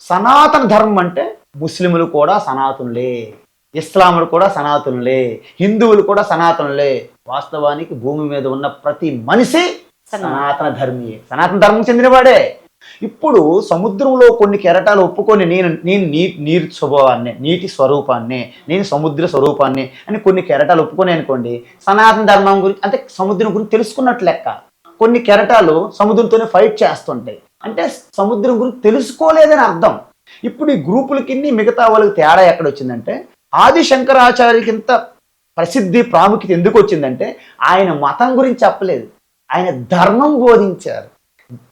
సనాతన ధర్మం అంటే ముస్లింలు కూడా సనాతనులే, ఇస్లాములు కూడా సనాతనులే, హిందువులు కూడా సనాతనులే. వాస్తవానికి భూమి మీద ఉన్న ప్రతి మనిషి సనాతన ధర్మీయే, సనాతన ధర్మం చెందినవాడే. ఇప్పుడు సముద్రంలో కొన్ని కెరటాలు ఒప్పుకొని నేను నీటి స్వభావాన్ని, నీటి స్వరూపాన్ని, నేను సముద్ర స్వరూపాన్ని అని కొన్ని కెరటాలు ఒప్పుకొని అనుకోండి, సనాతన ధర్మం గురించి అంటే సముద్రం గురించి తెలుసుకున్నట్లు లెక్క. కొన్ని కెరటాలు సముద్రంతోనే ఫైట్ చేస్తుంటాయి అంటే సముద్రం గురించి తెలుసుకోలేదని అర్థం. ఇప్పుడు ఈ గ్రూపులకి మిగతా వాళ్ళకి తేడా ఎక్కడ వచ్చిందంటే, ఆది శంకరాచార్యకి ఇంత ప్రసిద్ధి ప్రాముఖ్యత ఎందుకు వచ్చిందంటే, ఆయన మతం గురించి చెప్పలేదు, ఆయన ధర్మం బోధించారు,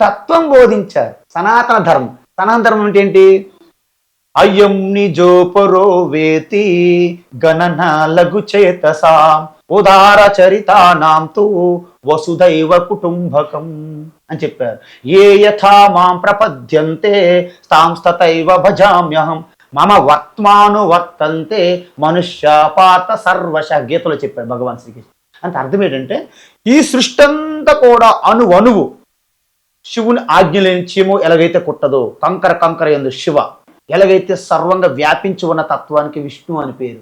తత్వం బోధించారు. సనాతన ధర్మం అంటే ఏంటి? అయం నిజోపరో వేతి గణన లఘు చేతసాం ఉదార చరితానాం తు వసుదైవ కుటుంబకం అని చెప్పారు. ఏ యథా మాం ప్రపద్యంతే తాంస్తతైవ భజామ్యహం మమ వర్త్మాను వర్తంతే మనుష్య పాత సర్వశ. గీతలో చెప్పారు భగవాన్ శ్రీకృష్ణ. అంటే అర్థం ఏంటంటే, ఈ సృష్టి అంతా కూడా అణువు శివుని ఆజ్ఞ లేని చీము ఎలాగైతే కుట్టదో, కంకర ఎందు శివ ఎలాగైతే సర్వంగా వ్యాపించి ఉన్న తత్వానికి విష్ణు అని పేరు.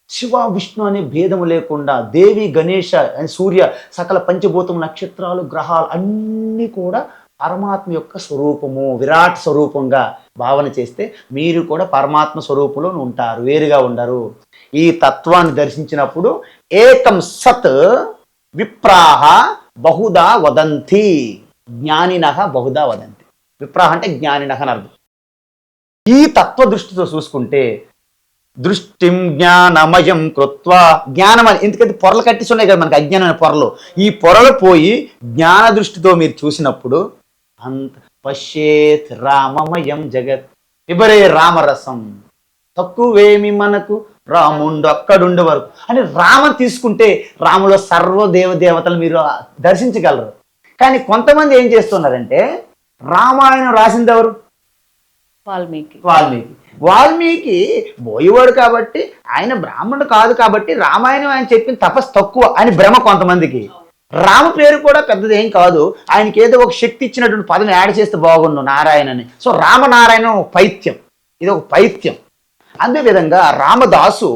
శివ విష్ణు అనే భేదము లేకుండా దేవి గణేష సూర్య సకల పంచభూతం నక్షత్రాలు గ్రహాలు అన్నీ కూడా పరమాత్మ యొక్క స్వరూపము, విరాట్ స్వరూపంగా భావన చేస్తే మీరు కూడా పరమాత్మ స్వరూపంలో ఉంటారు, వేరుగా ఉండరు. ఈ తత్వాన్ని దర్శించినప్పుడు ఏకం సత్ విప్రాహ బహుదా వదంతి, జ్ఞానినః బహుదా వదంతి. విప్రాహ అంటే జ్ఞానినః అని అర్థం. ఈ తత్వ దృష్టితో చూసుకుంటే, దృష్టిం జ్ఞానమయం కృత్వా, జ్ఞానం అని ఎందుకంటే పొరలు కట్టిసి ఉన్నాయి కదా మనకి, అజ్ఞానమైన పొరలు. ఈ పొరలు పోయి జ్ఞాన దృష్టితో మీరు చూసినప్పుడు అంత పశ్యేత్ రామమయం జగత్ విబరే రామరసం, తక్కువేమి మనకు రాముండు అక్కడుండే వరకు అని రామని తీసుకుంటే రాములో దేవతలు మీరు దర్శించగలరు. కానీ కొంతమంది ఏం చేస్తున్నారంటే, రామాయణం రాసింది ఎవరు? వాల్మీకి బోయేవాడు కాబట్టి, ఆయన బ్రాహ్మణుడు కాదు కాబట్టి రామాయణం ఆయన చెప్పిన తపస్సు తక్కువ అని భ్రమ కొంతమందికి. రామ పేరు కూడా పెద్దది ఏం కాదు, ఆయనకి ఏదో ఒక శక్తి ఇచ్చినటువంటి పదం యాడ్ చేస్తే బాగుండు నారాయణని. సో రామనారాయణ ఒక పైత్యం, ఇది ఒక పైత్యం. అదేవిధంగా రామదాసు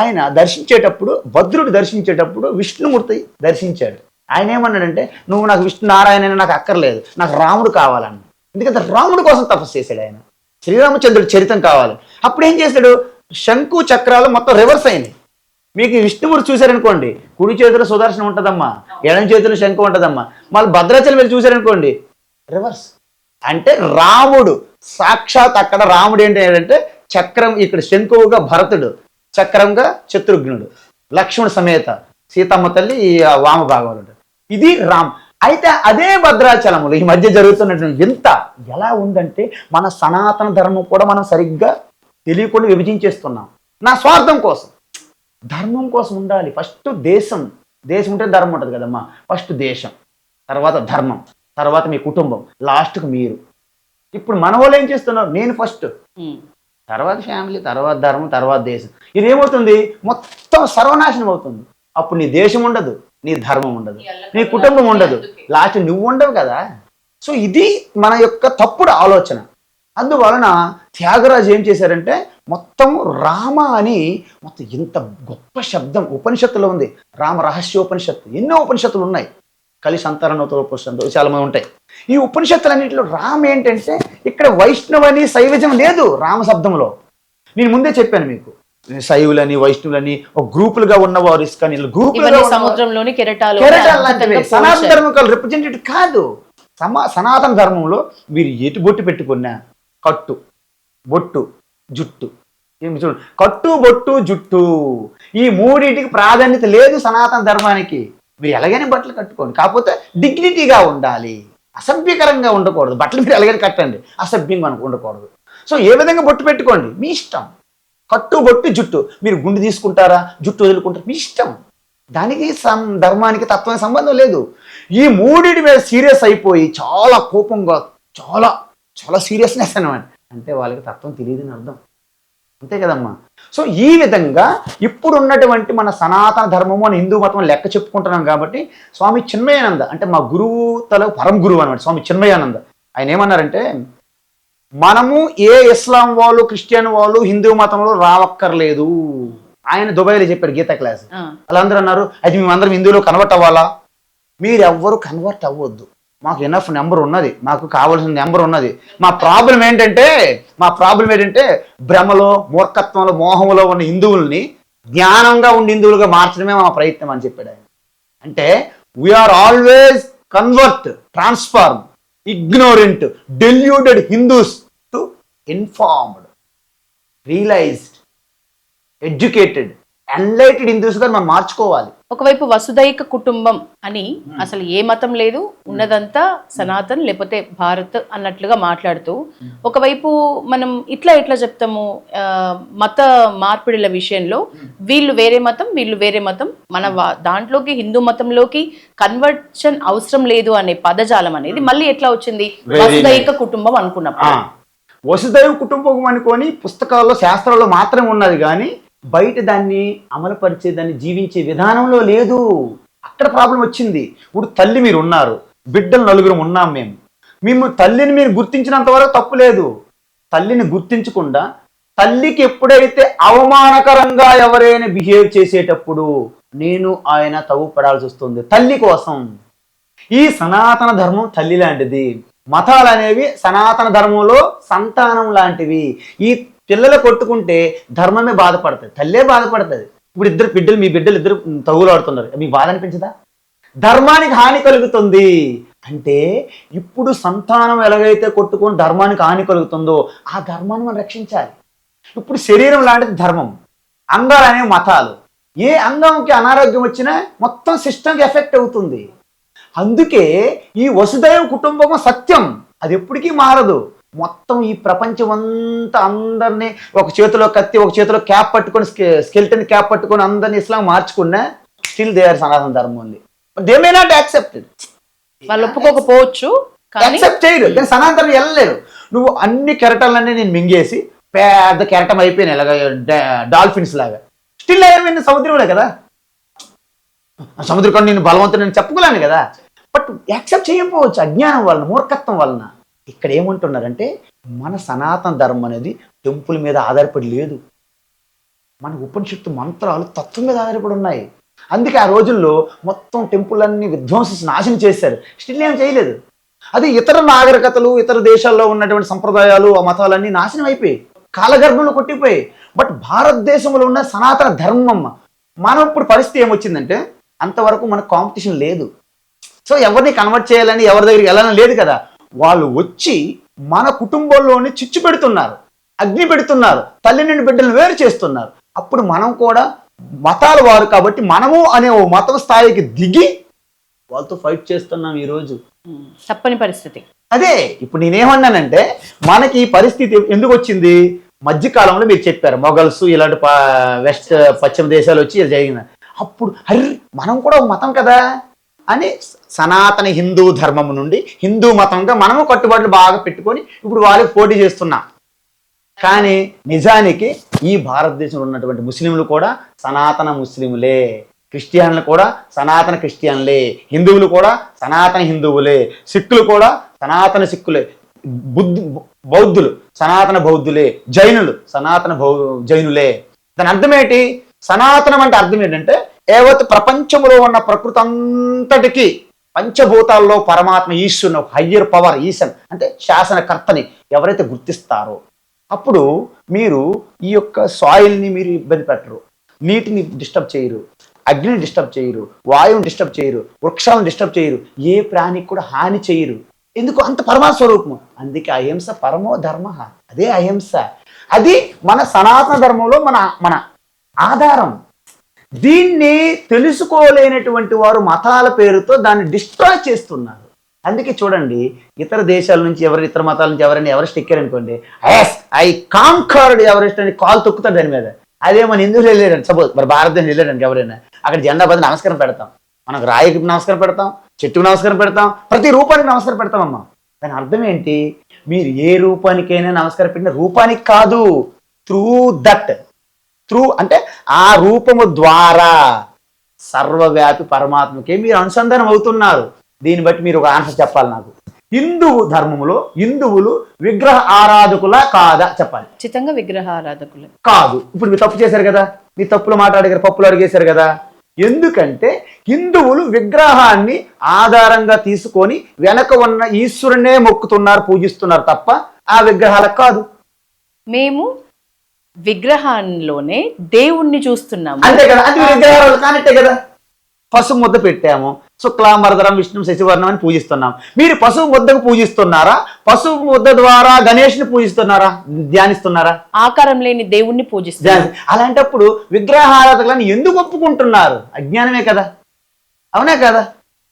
ఆయన దర్శించేటప్పుడు, భద్రుడు దర్శించేటప్పుడు విష్ణుమూర్తి దర్శించాడు. ఆయన ఏమన్నాడంటే, నువ్వు నాకు విష్ణు నారాయణ నాకు అక్కర్లేదు, నాకు రాముడు కావాలన్న. ఎందుకంటే రాముడు కోసం తపస్సు చేశాడు ఆయన. శ్రీరామచంద్రుడి చరిత్రం కావాలి. అప్పుడు ఏం చేశాడు? శంకు చక్రాలు మొత్తం రివర్స్ అయినాయి. మీకు విష్ణుమూర్తి చూశారనుకోండి, కుడి చేతిలో సుదర్శనం ఉంటుందమ్మా, ఎడం చేతిలో శంకు ఉంటుందమ్మా. మళ్ళీ భద్రాచలం వెళ్ళి చూశారనుకోండి, రివర్స్. అంటే రాముడు సాక్షాత్ అక్కడ రాముడు ఏంటంటే చక్రం, ఇక్కడ శంకువుగా భరతుడు, చక్రంగా శత్రుఘ్నుడు, లక్ష్మణ సమేత సీతమ్మ తల్లి ఈ వామ భాగవతుడు. ఇది రామ్. అయితే అదే భద్రాచలములు ఈ మధ్య జరుగుతున్నటువంటి ఎంత ఎలా ఉందంటే, మన సనాతన ధర్మం కూడా మనం సరిగ్గా తెలియకుండా విభజించేస్తున్నాం. నా స్వార్థం కోసం, ధర్మం కోసం ఉండాలి. ఫస్ట్ దేశం ఉంటే ధర్మం ఉంటుంది కదమ్మా. ఫస్ట్ దేశం, తర్వాత ధర్మం, తర్వాత మీ కుటుంబం, లాస్ట్కి మీరు. ఇప్పుడు మన వాళ్ళు ఏం చేస్తున్నారు? నేను ఫస్ట్, తర్వాత ఫ్యామిలీ, తర్వాత ధర్మం, తర్వాత దేశం. ఇది ఏమవుతుంది? మొత్తం సర్వనాశనం అవుతుంది. అప్పుడు నీ దేశం ఉండదు, నీ ధర్మం ఉండదు, నీ కుటుంబం ఉండదు, లాస్ట్ నువ్వు ఉండవు కదా. సో ఇది మన యొక్క తప్పుడు ఆలోచన. అందువలన త్యాగరాజు ఏం చేశారంటే, మొత్తం రామ అని మొత్తం ఇంత గొప్ప శబ్దం ఉపనిషత్తులో ఉంది. రామ రహస్యోపనిషత్తు, ఎన్నో ఉపనిషత్తులు ఉన్నాయి. కలిసి అంతరణతో పురుషంతో చాలా మంది ఉంటాయి. ఈ ఉపనిషత్తులన్నింటిలో రామ్ ఏంటంటే ఇక్కడ వైష్ణవని శైవజం లేదు రామ శబ్దంలో. నేను ముందే చెప్పాను మీకు, శైవులని వైష్ణవులని ఒక గ్రూపులుగా ఉన్నవారు ఇస్కానీ గ్రూపులుగా సముద్రంలోని కెరటాలు లాంటివి సనాతన ధర్మం రిప్రజెంటేటివ్ కాదు. సనాతన ధర్మంలో మీరు ఎటు బొట్టు పెట్టుకున్నా కట్టు బొట్టు జుట్టు ఏమి చూడు, కట్టు బొట్టు జుట్టు ఈ మూడింటికి ప్రాధాన్యత లేదు సనాతన ధర్మానికి. మీరు ఎలాగైనా బట్టలు కట్టుకోండి, కాకపోతే డిగ్నిటీగా ఉండాలి, అసభ్యకరంగా ఉండకూడదు. బట్టలు మీరు ఎలాగైనా కట్టండి, అసభ్యంగా ఉండకూడదు. సో ఏ విధంగా బొట్టు పెట్టుకోండి మీ ఇష్టం. కట్టు బొట్టు జుట్టు, మీరు గుండు తీసుకుంటారా జుట్టు వదులుకుంటారా మీ ఇష్టం. దానికి ధర్మానికి తత్వానికి సంబంధం లేదు. ఈ మూడింటి మీద సీరియస్ అయిపోయి చాలా కోపంగా చాలా చాలా సీరియస్నెస్ అనమాట, అంటే వాళ్ళకి తత్వం తెలియదని అర్థం, అంతే కదమ్మా. సో ఈ విధంగా ఇప్పుడు ఉన్నటువంటి మన సనాతన ధర్మము అని హిందూ మతం లెక్క చెప్పుకుంటున్నాం కాబట్టి స్వామి చిన్మయానంద అంటే మా గురువు పరం గురువు అనమాట స్వామి చిన్మయానంద. ఆయన ఏమన్నారంటే, మనము ఏ ఇస్లాం వాళ్ళు క్రిస్టియన్ వాళ్ళు హిందూ మతంలో రావక్కర్లేదు. ఆయన దుబాయ్లో చెప్పారు గీతా క్లాస్. వాళ్ళందరూ అన్నారు, అది మేమందరం హిందువులో కన్వర్ట్ అవ్వాలా? మీరు ఎవ్వరు కన్వర్ట్ అవ్వద్దు, మాకు ఎనఫ్ నెంబర్ ఉన్నది, మాకు కావాల్సిన నెంబర్ ఉన్నది. మా ప్రాబ్లం ఏంటంటే భ్రమలో మూర్ఖత్వంలో మోహంలో ఉన్న హిందువుల్ని జ్ఞానంగా ఉండి హిందువులుగా మార్చడమే మా ప్రయత్నం అని చెప్పాడు ఆయన. అంటే we're always convert, transform ignorant, deluded Hindus to informed, realized, educated, enlightened Hindus గా మనం మార్చుకోవాలి. ఒకవైపు వసుదైక కుటుంబం అని అసలు ఏ మతం లేదు, ఉన్నదంతా సనాతన్ లేకపోతే భారత్ అన్నట్లుగా మాట్లాడుతూ, ఒకవైపు మనం ఇట్లా చెప్తాము మత మార్పిడిల విషయంలో వీళ్ళు వేరే మతం వీళ్ళు వేరే మతం, మన దాంట్లోకి హిందూ మతంలోకి కన్వర్షన్ అవసరం లేదు అనే పదజాలం అనేది మళ్ళీ ఎట్లా వచ్చింది వసుదైక కుటుంబం అనుకున్నప్పుడు. వసుదైవ కుటుంబం అనుకొని పుస్తకాల్లో శాస్త్రాల్లో మాత్రమే ఉన్నది కానీ బయట దాన్ని అమలుపరిచే దాన్ని జీవించే విధానంలో లేదు. అక్కడ ప్రాబ్లం వచ్చింది. ఇప్పుడు తల్లి మీరు ఉన్నారు, బిడ్డలు నలుగురు ఉన్నాం, మేము తల్లిని మీరు గుర్తించినంత వరకు తప్పు లేదు. తల్లిని గుర్తించకుండా తల్లికి ఎప్పుడైతే అవమానకరంగా ఎవరైనా బిహేవ్ చేసేటప్పుడు నేను ఆయన తవ్వుపడాల్సి వస్తుంది తల్లి కోసం. ఈ సనాతన ధర్మం తల్లి లాంటిది. మతాలు అనేవి సనాతన ధర్మంలో సంతానం లాంటివి. ఈ పిల్లలు కొట్టుకుంటే ధర్మమే బాధపడుతుంది, తల్లే బాధపడుతుంది. ఇప్పుడు మీ బిడ్డలు ఇద్దరు తగులాడుతున్నారు, మీకు బాధ అనిపించదా? ధర్మానికి హాని కలుగుతుంది అంటే ఇప్పుడు సంతానం ఎలాగైతే కొట్టుకొని ధర్మానికి హాని కలుగుతుందో ఆ ధర్మాన్ని మనం రక్షించాలి. ఇప్పుడు శరీరం లాంటిది ధర్మం, అంగాలు అనేవి మతాలు. ఏ అంగంకి అనారోగ్యం వచ్చినా మొత్తం సిస్టమ్కి ఎఫెక్ట్ అవుతుంది. అందుకే ఈ వసుదైవ కుటుంబం సత్యం, అది ఎప్పటికీ మారదు. మొత్తం ఈ ప్రపంచం అంతా అందరినీ ఒక చేతిలో కత్తి ఒక చేతిలో క్యాప్ పట్టుకొని స్కెల్టన్ క్యాప్ పట్టుకొని అందరినీ ఇస్లాం మార్చుకున్నా స్టిల్ దే ఆర్ సనాతన ధర్మం ఉంది. దే మే నాట్ యాక్సెప్టెడ్, వాళ్ళు ఒప్పుకోకపోవచ్చు, యాక్సెప్ట్ చేయరు. కానీ సనాతనం వెళ్ళలేరు. నువ్వు అన్ని కెరటాలన్నీ నేను మింగేసి పెద్ద కెరటం అయిపోయినాయి ఇలాగా డాల్ఫిన్స్ లాగా, స్టిల్ అయిపోయింది సముద్రంలో కదా. సముద్రం నేను బలవంతుడు నేను చెప్పుకోలేను కదా. బట్ యాక్సెప్ట్ చేయకపోవచ్చు అజ్ఞానం వలన, మూర్ఖత్వం వలన. ఇక్కడ ఏమంటున్నారంటే మన సనాతన ధర్మం అనేది టెంపుల్ మీద ఆధారపడి లేదు, మన ఉపనిషత్తు మంత్రాలు తత్వం మీద ఆధారపడి ఉన్నాయి. అందుకే ఆ రోజుల్లో మొత్తం టెంపుల్ అన్ని విధ్వంసించి నాశనం చేశారు, స్టిల్ ఏం చేయలేదు. అది ఇతర నాగరికతలు ఇతర దేశాల్లో ఉన్నటువంటి సంప్రదాయాలు ఆ మతాలన్నీ నాశనం అయిపోయి కాలగర్భంలో కొట్టిపోయి. బట్ భారతదేశంలో ఉన్న సనాతన ధర్మం మనం ఇప్పుడు పరిస్థితి ఏమొచ్చిందంటే అంతవరకు మనకు కాంపిటీషన్ లేదు. సో ఎవరిని కన్వర్ట్ చేయాలని ఎవరి దగ్గరికి వెళ్ళాలని లేదు కదా. వాళ్ళు వచ్చి మన కుటుంబంలోని చిచ్చు పెడుతున్నారు, అగ్ని పెడుతున్నారు, తల్లి నుండి బిడ్డలు వేరు చేస్తున్నారు. అప్పుడు మనం కూడా మతాలు వారు కాబట్టి మనము అనే ఓ మతం స్థాయికి దిగి వాళ్ళతో ఫైట్ చేస్తున్నాం ఈరోజు. తప్పని పరిస్థితి అదే. ఇప్పుడు నేనేమన్నానంటే మనకి ఈ పరిస్థితి ఎందుకు వచ్చింది? మధ్యకాలంలో మీరు చెప్పారు మొఘల్స్ ఇలాంటి వెస్ట్ పశ్చిమ దేశాలు వచ్చి జరిగిన అప్పుడు హర్రి మనం కూడా ఒక మతం కదా అని సనాతన హిందూ ధర్మం నుండి హిందూ మతంగా మనము కట్టుబాట్లు బాగా పెట్టుకొని ఇప్పుడు వాళ్ళకి పోటీ చేస్తున్నాం. కానీ నిజానికి ఈ భారతదేశంలో ఉన్నటువంటి ముస్లింలు కూడా సనాతన ముస్లింలే, క్రిస్టియన్లు కూడా సనాతన క్రిస్టియన్లే, హిందువులు కూడా సనాతన హిందువులే, సిక్కులు కూడా సనాతన సిక్కులే, బౌద్ధులు సనాతన బౌద్ధులే, జైనులు సనాతన జైనులే. దాని అర్థం ఏంటి? సనాతనం అంటే అర్థం ఏంటంటే యావత్ ప్రపంచంలో ఉన్న ప్రకృతి అంతటికి పంచభూతాల్లో పరమాత్మ ఈశ్వరుని ఒక హయ్యర్ పవర్ ఈశన్ అంటే శాసనకర్తని ఎవరైతే గుర్తిస్తారో అప్పుడు మీరు ఈ యొక్క సాయిల్ని మీరు ఇబ్బంది పెట్టరు, నీటిని డిస్టర్బ్ చేయరు, అగ్నిని డిస్టర్బ్ చేయరు, వాయువుని డిస్టర్బ్ చేయరు, వృక్షాలను డిస్టర్బ్ చేయరు, ఏ ప్రాణికి కూడా హాని చేయరు. ఎందుకు? అంత పరమాత్మ స్వరూపము. అందుకే అహింస పరమో ధర్మ. అదే అహింస. అది మన సనాతన ధర్మంలో మన మన ఆధారం. దీన్ని తెలుసుకోలేనటువంటి వారు మతాల పేరుతో దాన్ని డిస్ట్రాయ్ చేస్తున్నారు. అందుకే చూడండి, ఇతర దేశాల నుంచి ఇతర మతాల నుంచి ఎవరైనా ఎవరెస్ట్ ఎక్కారనుకోండి, ఐ కాంకర్డ్ ఎవరెస్ట్ అని కాల్ తొక్కుతాడు దాని మీద. అదే మన హిందువులు వెళ్ళారండి, సపోజ్ మరి భారతదేశం వెళ్ళారండి ఎవరైనా, అక్కడ జెండా బదులు నమస్కారం పెడతాం, మనకు రాయికి నమస్కారం పెడతాం, చెట్టుకు నమస్కారం పెడతాం, ప్రతి రూపానికి నమస్కారం పెడతామమ్మా. దాని అర్థం ఏంటి? మీరు ఏ రూపానికైనా నమస్కారం పెట్టిన రూపానికి కాదు, త్రూ అంటే ఆ రూపము ద్వారా సర్వవ్యాపి పరమాత్మకే మీరు అనుసంధానం అవుతున్నారు. దీన్ని బట్టి మీరు ఒక ఆన్సర్ చెప్పాలి నాకు. హిందూ ధర్మంలో హిందువులు విగ్రహ ఆరాధకులా కాదా చెప్పాలి. ఖచ్చితంగా విగ్రహ ఆరాధకులు కాదు. ఇప్పుడు మీరు తప్పు చేశారు కదా, మీ తప్పులు మాట్లాడారు, పప్పులు అడిగేశారు కదా. ఎందుకంటే హిందువులు విగ్రహాన్ని ఆధారంగా తీసుకొని వెనక ఉన్న ఈశ్వరునే మొక్కుతున్నారు, పూజిస్తున్నారు తప్ప ఆ విగ్రహాలకు కాదు. మేము విగ్రహాల్లోనే దేవుణ్ణి చూస్తున్నాము. అంతే కదా, అది విగ్రహాలు కానట్టే కదా. పసుపు ముద్ద పెట్టాము, శుక్లాంబరధరం విష్ణు శశివర్ణం అని పూజిస్తున్నాం. మీరు పసుపు ముద్దకు పూజిస్తున్నారా, పసుపు ముద్ద ద్వారా గణేష్ని పూజిస్తున్నారా, ధ్యానిస్తున్నారా? ఆకారం లేని దేవుణ్ణి పూజిస్తున్నారు. అలాంటప్పుడు విగ్రహారాధకులను ఎందుకు ఒప్పుకుంటున్నారు? అజ్ఞానమే కదా, అవునే కదా.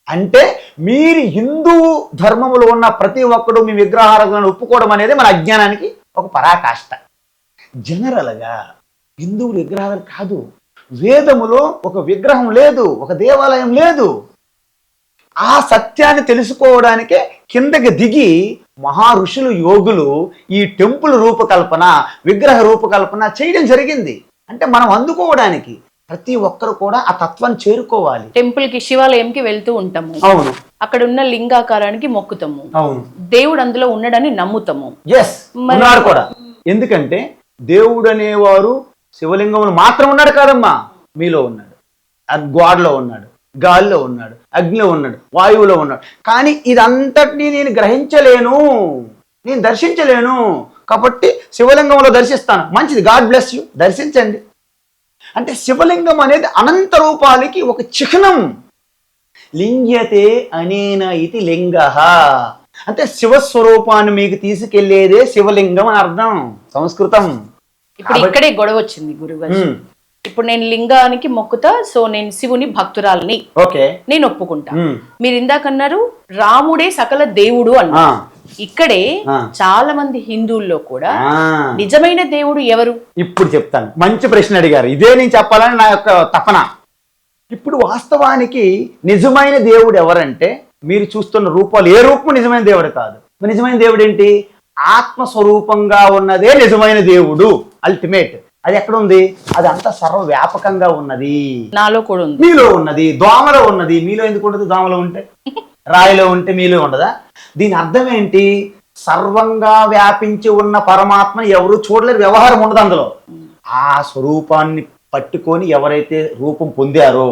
అంటే మీరు హిందూ ధర్మములో ఉన్న ప్రతి ఒక్కడు మీ విగ్రహారాధకులను ఒప్పుకోవడం అనేది మన అజ్ఞానానికి ఒక పరాకాష్ట. జనరల్గా హిందువులు విగ్రహాలు కాదు. వేదములో ఒక విగ్రహం లేదు, ఒక దేవాలయం లేదు. ఆ సత్యాన్ని తెలుసుకోవడానికే కిందకి దిగి మహా ఋషులు యోగులు ఈ టెంపుల్ రూపకల్పన, విగ్రహ రూపకల్పన చేయడం జరిగింది. అంటే మనం అందుకోవడానికి ప్రతి ఒక్కరు కూడా ఆ తత్వాన్ని చేరుకోవాలి. టెంపుల్ కి, శివాలయంకి వెళ్తూ ఉంటాము. అవును. అక్కడ ఉన్న లింగాకారానికి మొక్కుతాము. అవును. దేవుడు అందులో ఉన్నాడని నమ్ముతాము. ఎస్, ఉన్నాడు కూడా. ఎందుకంటే దేవుడు అనేవారు శివలింగంలో మాత్రం ఉన్నాడు కాదమ్మా, మీలో ఉన్నాడు, గోడలో ఉన్నాడు, గాలిలో ఉన్నాడు, అగ్నిలో ఉన్నాడు, వాయువులో ఉన్నాడు. కానీ ఇదంతటినీ నేను గ్రహించలేను, నేను దర్శించలేను. కాబట్టి శివలింగంలో దర్శిస్తాను. మంచిది, గాడ్ బ్లెస్ యూ, దర్శించండి. అంటే శివలింగం అనేది అనంత రూపాలకి ఒక చిహ్నం. లింగ్యతే అనేన ఇది లింగ. అంటే శివస్వరూపాన్ని మీకు తీసుకెళ్లేదే శివలింగం అని అర్థం, సంస్కృతం. ఇప్పుడు ఇక్కడే గొడవ వచ్చింది గురుగారు. ఇప్పుడు నేను లింగానికి మొక్కుతా, సో నేను శివుని భక్తురాలని, నేను ఒప్పుకుంటా. మీరు ఇందాకన్నారు రాముడే సకల దేవుడు అన్నా. ఇక్కడే చాలా మంది హిందువుల్లో కూడా నిజమైన దేవుడు ఎవరు? ఇప్పుడు చెప్తాను. మంచి ప్రశ్న అడిగారు. ఇదే నేను చెప్పాలని నా యొక్క తపన. ఇప్పుడు వాస్తవానికి నిజమైన దేవుడు ఎవరంటే, మీరు చూస్తున్న రూపాలు ఏ రూపం నిజమైన దేవుడు కాదు. నిజమైన దేవుడు ఏంటి? ఆత్మస్వరూపంగా ఉన్నదే నిజమైన దేవుడు, అల్టిమేట్. అది ఎక్కడ ఉంది? అది అంత సర్వవ్యాపకంగా ఉన్నది. నాలో కూడా ఉంది, మీలో ఉన్నది, దోమలో ఉన్నది. మీలో ఎందుకు ఉండదు? దోమలో ఉంటే, రాయిలో ఉంటే మీలో ఉండదా? దీని అర్థం ఏంటి? సర్వంగా వ్యాపించి ఉన్న పరమాత్మని ఎవరు చూడలేరు, వ్యవహారం ఉండదు అందులో. ఆ స్వరూపాన్ని పట్టుకొని ఎవరైతే రూపం పొందారో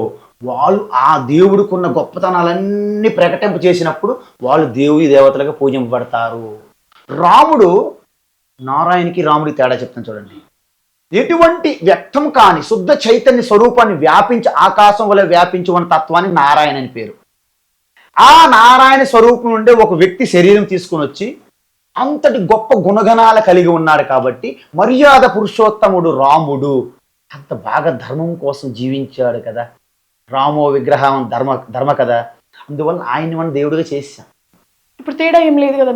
వాళ్ళు ఆ దేవుడికున్న గొప్పతనాలన్నీ ప్రకటింప చేసినప్పుడు వాళ్ళు దేవుడి దేవతలుగా పూజింపబడతారు. రాముడు, నారాయణకి రాముడికి తేడా చెప్తాను చూడండి. ఎటువంటి వ్యక్తం కాని శుద్ధ చైతన్య స్వరూపాన్ని వ్యాపించి ఆకాశం వల్ల వ్యాపించి ఉన్న తత్వానికి నారాయణ అని పేరు. ఆ నారాయణ స్వరూపం నుండే ఒక వ్యక్తి శరీరం తీసుకుని వచ్చి అంతటి గొప్ప గుణగణాలు కలిగి ఉన్నాడు. కాబట్టి మర్యాద పురుషోత్తముడు రాముడు అంత బాగా ధర్మం కోసం జీవించాడు కదా. రామో విగ్రహం ధర్మ కదా. అందువల్ల ఆయన్ని మనం దేవుడిగా చేసాం. ఇప్పుడు తేడా ఏం లేదు కదా.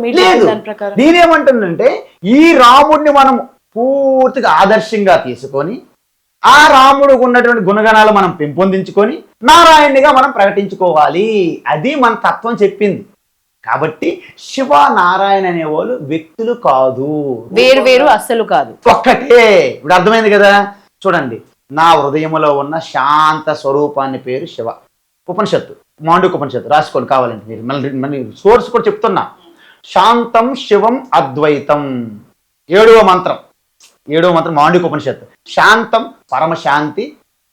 నేనేమంటున్నంటే ఈ రాముడిని మనం పూర్తిగా ఆదర్శంగా తీసుకొని ఆ రాముడికి ఉన్నటువంటి గుణగణాలు మనం పెంపొందించుకొని నారాయణునిగా మనం ప్రకటించుకోవాలి. అది మన తత్వం చెప్పింది. కాబట్టి శివ నారాయణ అనేవాళ్ళు వ్యక్తులు కాదు, వేరు వేరు అస్సలు కాదు, ఒక్కటే. ఇప్పుడు అర్థమైంది కదా. చూడండి, నా హృదయంలో ఉన్న శాంత స్వరూపాన్ని పేరు శివ. ఉపనిషత్తు, మాండూక్య ఉపనిషత్తు రాసుకోండి కావాలంటే. మీరు మళ్ళీ సోర్స్ కూడా చెప్తున్నా. శాంతం శివం అద్వైతం, 7వ మంత్రం మాండూక్య ఉపనిషత్తు. శాంతం పరమశాంతి,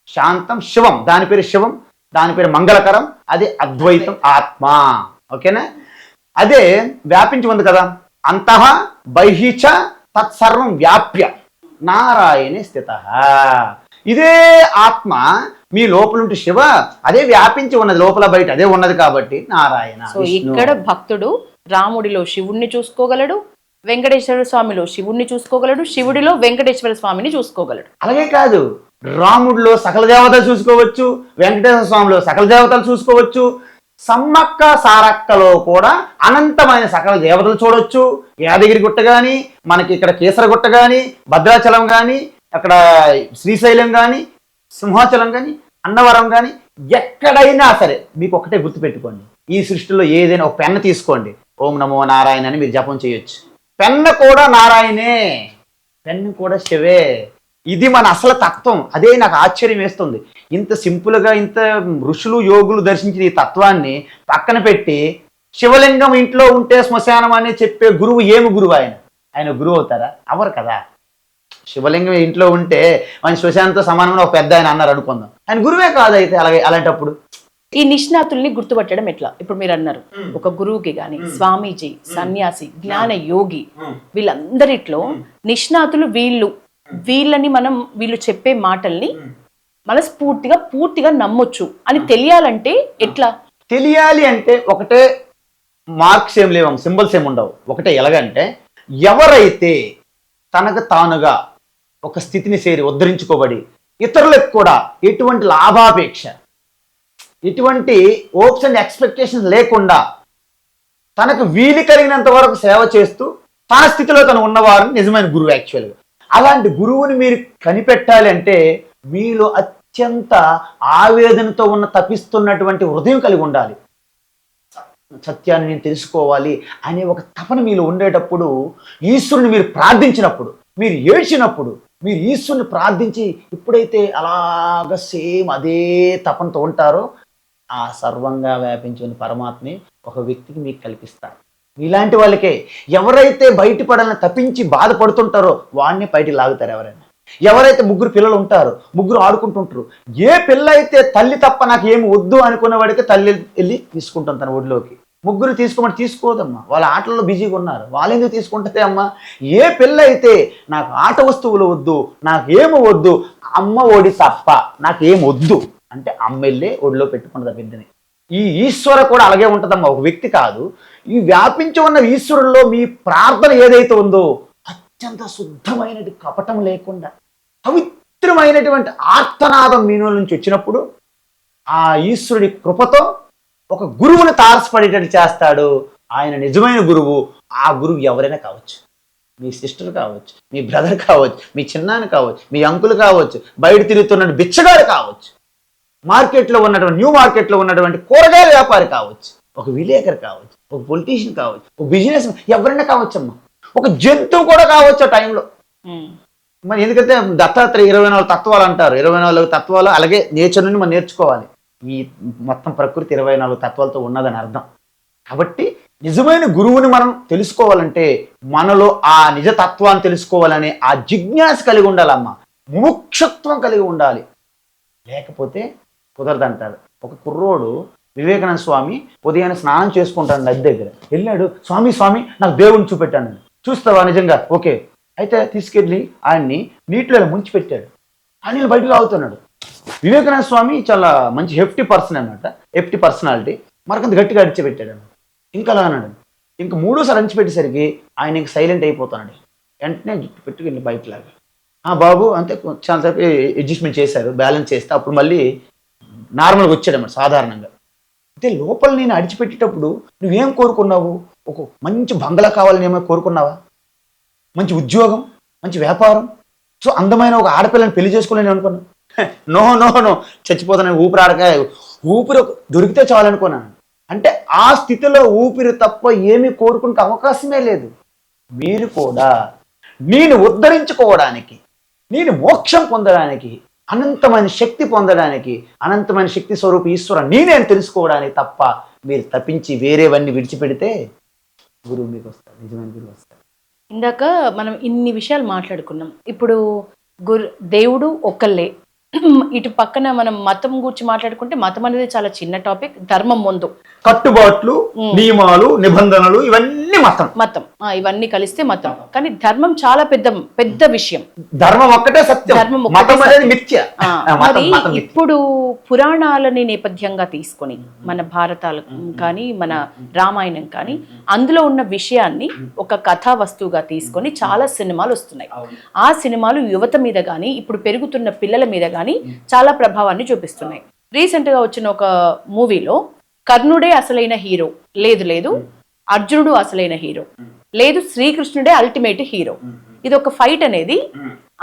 శాంతం శివం, దాని పేరు శివం. దాని పేరు మంగళకరం. అదే అద్వైతం ఆత్మ. ఓకేనా? అదే వ్యాపించి ఉంది కదా, అంతః బహిః తత్సర్వం వ్యాప్య నారాయణే స్థిత. ఇదే ఆత్మ మీ లోపలుంటే శివ, అదే వ్యాపించి ఉన్నది, లోపల బయట అదే ఉన్నది కాబట్టి నారాయణ. సో ఇక్కడ భక్తుడు రాముడిలో శివుణ్ణి చూసుకోగలడు, వెంకటేశ్వర స్వామిలో శివుణ్ణి చూసుకోగలడు, శివుడిలో వెంకటేశ్వర స్వామిని చూసుకోగలడు. అలాగే కాదు, రాముడిలో సకల దేవతలు చూసుకోవచ్చు, వెంకటేశ్వర స్వామిలో సకల దేవతలు చూసుకోవచ్చు, సమ్మక్క సారక్కలో కూడా అనంతమైన సకల దేవతలు చూడొచ్చు. యాదగిరి గుట్ట కానీ, మనకి ఇక్కడ కేసరగుట్ట కానీ, భద్రాచలం కానీ, అక్కడ శ్రీశైలం కానీ, సింహాచలం కానీ, అన్నవరం కానీ, ఎక్కడైనా సరే మీకు ఒకటే గుర్తుపెట్టుకోండి, ఈ సృష్టిలో ఏదైనా ఒక పెన్ను తీసుకోండి, ఓం నమో నారాయణ అని మీరు జపం చేయొచ్చు. పెన్ను కూడా నారాయణే, పెన్ను కూడా శివే. ఇది మన అసలు తత్వం. అదే నాకు ఆశ్చర్యం వేస్తుంది. ఇంత సింపుల్గా ఇంత ఋషులు యోగులు దర్శించిన ఈ తత్వాన్ని పక్కన పెట్టి శివలింగం ఇంట్లో ఉంటే శ్మశానం అని చెప్పే గురువు ఏమి గురువు? ఆయన గురువు అవుతారా? అవరు కదా. శివలింగం ఇంట్లో ఉంటే మన శ్మశానంతో సమానంగా ఒక పెద్ద ఆయన అన్నారు అనుకుందాం, ఆయన గురువే కాదు. అయితే అలాగే అలాంటప్పుడు ఈ నిష్ణాతుల్ని గుర్తుపట్టడం ఎట్లా? ఇప్పుడు మీరు అన్నారు ఒక గురువుకి గాని, స్వామీజీ, సన్యాసి, జ్ఞాన యోగి, వీళ్ళందరిట్లో నిష్ణాతులు వీళ్ళని మనం వీళ్ళు చెప్పే మాటల్ని మనస్ఫూర్తిగా పూర్తిగా నమ్మొచ్చు అని తెలియాలంటే ఎట్లా తెలియాలి? అంటే ఒకటే మార్క్స్ ఏం లేవు, సింబల్స్ ఏమి ఉండవు. ఒకటే ఎలాగంటే, ఎవరైతే తనకు తానుగా ఒక స్థితిని చేరి ఉద్ధరించుకోబడి ఇతరులకు కూడా ఎటువంటి లాభాపేక్ష, ఎటువంటి హోప్స్ అండ్ ఎక్స్పెక్టేషన్స్ లేకుండా తనకు వీలు కలిగినంత వరకు సేవ చేస్తూ తన స్థితిలో తను ఉన్నవారు నిజమైన గురువు. యాక్చువల్గా అలాంటి గురువుని మీరు కనిపెట్టాలి అంటే మీలో అత్యంత ఆవేదనతో ఉన్న తపిస్తున్నటువంటి హృదయం కలిగి ఉండాలి. సత్యాన్ని నేను తెలుసుకోవాలి అనే ఒక తపన మీలో ఉండేటప్పుడు, ఈశ్వరుని మీరు ప్రార్థించినప్పుడు, మీరు ఏడ్చినప్పుడు, మీరు ఈశ్వరుని ప్రార్థించి ఎప్పుడైతే అలాగ సేమ్ అదే తపనతో ఉంటారో, ఆ సర్వంగా వ్యాపించిన పరమాత్మని ఒక వ్యక్తికి మీకు కల్పిస్తారు. ఇలాంటి వాళ్ళకే, ఎవరైతే బయటపడాలని తప్పించి బాధపడుతుంటారో వాడిని బయటికి లాగుతారు. ఎవరైతే ముగ్గురు పిల్లలు ఉంటారో, ముగ్గురు ఆడుకుంటుంటారు, ఏ పిల్ల అయితే తల్లి తప్ప నాకు ఏమి వద్దు అనుకున్న వాడికి తల్లి వెళ్ళి తీసుకుంటాం తన ఒడిలోకి. ముగ్గురు తీసుకోమని తీసుకోదమ్మా, వాళ్ళ ఆటల్లో బిజీగా ఉన్నారు, వాళ్ళెందుకు తీసుకుంటుంది అమ్మా? ఏ పిల్ల అయితే నాకు ఆట వస్తువులు వద్దు, నాకేమి వద్దు, అమ్మ ఒడి తప్ప నాకేం వద్దు అంటే అమ్మ వెళ్ళే ఒడిలో పెట్టుకున్నది ఆ బిడ్డని. ఈ ఈశ్వర కూడా అలాగే ఉంటుందమ్మా, ఒక వ్యక్తి కాదు. ఈ వ్యాపించి ఉన్న ఈశ్వరుల్లో మీ ప్రార్థన ఏదైతే ఉందో అత్యంత శుద్ధమైనటువంటి కపటం లేకుండా పవిత్రమైనటువంటి ఆర్తనాదం మీలో నుంచి వచ్చినప్పుడు ఆ ఈశ్వరుడి కృపతో ఒక గురువుని తారసపడేటట్టు చేస్తాడు. ఆయన నిజమైన గురువు. ఆ గురువు ఎవరైనా కావచ్చు, మీ సిస్టర్ కావచ్చు, మీ బ్రదర్ కావచ్చు, మీ చిన్నాన్న కావచ్చు, మీ అంకులు కావచ్చు, బయట తిరుగుతున్న బిచ్చగాడు కావచ్చు, మార్కెట్లో ఉన్నటువంటి న్యూ మార్కెట్లో ఉన్నటువంటి కూరగాయల వ్యాపారి కావచ్చు, ఒక విలేకరు కావచ్చు, ఒక పొలిటీషియన్ కావచ్చు, ఒక బిజినెస్ ఎవరైనా కావచ్చమ్మా, ఒక జంతువు కూడా కావచ్చు ఆ టైంలో. మరి ఎందుకంటే దత్తాత్రేయ 24 తత్వాలు అంటారు. 24 తత్వాలు అలాగే నేచర్ నుండి మనం నేర్చుకోవాలి. ఈ మొత్తం ప్రకృతి 24 తత్వాలతో ఉన్నదని అర్థం. కాబట్టి నిజమైన గురువుని మనం తెలుసుకోవాలంటే మనలో ఆ నిజ తత్వాన్ని తెలుసుకోవాలనే ఆ జిజ్ఞాస కలిగి ఉండాలమ్మా, ముముక్షత్వం కలిగి ఉండాలి. లేకపోతే కుదరదంటారు. ఒక కుర్రోడు వివేకానంద స్వామి ఉదయాన్నే స్నానం చేసుకుంటాడు నది దగ్గర. వెళ్ళాడు, స్వామి స్వామి నాకు దేవుడిని చూపెట్టాను. చూస్తావా నిజంగా? ఓకే, అయితే తీసుకెళ్ళి ఆయన్ని నీటిలో ముంచి పెట్టాడు. ఆయన బయటకు లాగుతున్నాడు. వివేకానంద స్వామి చాలా మంచి హెఫ్టీ పర్సన్ అన్నమాట, హెఫ్టీ పర్సనాలిటీ. మరకంత గట్టిగా అడిచిపెట్టాడు అన్నమాట. ఇంకా అలా అన్నాడు. ఇంకా మూడోసారి అడిచిపెట్టేసరికి ఆయన ఇంక సైలెంట్ అయిపోతున్నాడు. వెంటనే జుట్టు పెట్టుకుని బయటలాగా బాబు అంతే చాలాసేపు అడ్జస్ట్మెంట్ చేశారు, బ్యాలెన్స్ చేస్తే అప్పుడు మళ్ళీ నార్మల్గా వచ్చాడన్నమాట సాధారణంగా. అయితే లోపల నేను అడిచిపెట్టేటప్పుడు నువ్వేం కోరుకున్నావు? ఒక మంచి బంగళా కావాలని ఏమో కోరుకున్నావా? మంచి ఉద్యోగం, మంచి వ్యాపారం, సో అందమైన ఒక ఆడపిల్లని పెళ్లి చేసుకోవాలని అనుకున్నాను. నో నో నో చచ్చిపోతాను, ఊపిరి దొరికితే చాలనుకున్నాను. అంటే ఆ స్థితిలో ఊపిరి తప్ప ఏమీ కోరుకునే అవకాశమే లేదు. మీరు కూడా నేను ఉద్ధరించుకోవడానికి, నేను మోక్షం పొందడానికి, అనంతమైన శక్తి పొందడానికి, అనంతమైన శక్తి స్వరూప ఈశ్వర నేనే తెలుసుకోవడానికి తప్ప మీరు తప్పించి వేరేవన్నీ విడిచిపెడితే గురువు మీకు వస్తారు, నిజమైన గురువు వస్తారు. ఇందాక మనం ఇన్ని విషయాలు మాట్లాడుకున్నాం. ఇప్పుడు దేవుడు ఒక్కళ్ళే, ఇటు పక్కన మనం మతం గురించి మాట్లాడుకుంటే మతం అనేది చాలా చిన్న టాపిక్, ధర్మం ముందు, కట్టుబాట్లు, నియమాలు, నిబంధనలు ఇవన్నీ మతం. మతం ఇవన్నీ కలిస్తే మతం. కానీ ధర్మం చాలా పెద్ద పెద్ద విషయం. ధర్మం ఒక్కటే సత్యం, ధర్మం ఒక్కటే మతం అనేది మిథ్య. మరి ఇప్పుడు పురాణాలని నేపథ్యంగా తీసుకొని మన భారతాలు కానీ మన రామాయణం కానీ అందులో ఉన్న విషయాన్ని ఒక కథా వస్తువుగా తీసుకొని చాలా సినిమాలు వస్తున్నాయి. ఆ సినిమాలు యువత మీద కానీ ఇప్పుడు పెరుగుతున్న పిల్లల మీద కానీ చాలా ప్రభావాన్ని చూపిస్తున్నాయి. రీసెంట్ గా వచ్చిన ఒక మూవీలో కర్ణుడే అసలైన హీరో లేదు, లేదు అర్జునుడు అసలైన హీరో లేదు, శ్రీకృష్ణుడే అల్టిమేట్ హీరో. ఇది ఒక ఫైట్ అనేది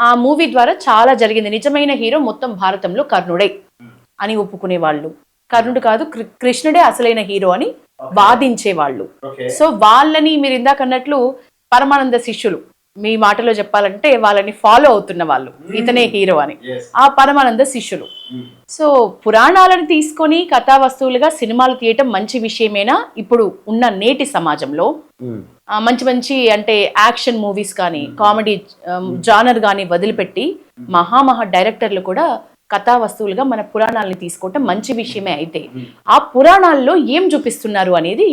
ఆ మూవీ ద్వారా చాలా జరిగింది. నిజమైన హీరో మొత్తం భారతంలో కర్ణుడే అని ఒప్పుకునే వాళ్ళు, కర్ణుడు కాదు కృష్ణుడే అసలైన హీరో అని వాదించే వాళ్ళు. సో వాళ్ళని మీరు ఇందాక అన్నట్లు పరమానంద శిష్యులు, మీ మాటలో చెప్పాలంటే వాళ్ళని ఫాలో అవుతున్న వాళ్ళు, ఇతనే హీరో అని, ఆ పరమానంద శిష్యులు. సో పురాణాలను తీసుకొని కథా వస్తువులుగా సినిమాలు తీయటం మంచి విషయమేనా? ఇప్పుడు ఉన్న నేటి సమాజంలో మంచి మంచి అంటే యాక్షన్ మూవీస్ కానీ కామెడీ జానర్ కానీ వదిలిపెట్టి మహా డైరెక్టర్లు కూడా కథా వస్తువులుగా మన పురాణాలని తీసుకోవటం మంచి విషయమే. అయితే ఆ పురాణాల్లో ఏం చూపిస్తున్నారు అనేది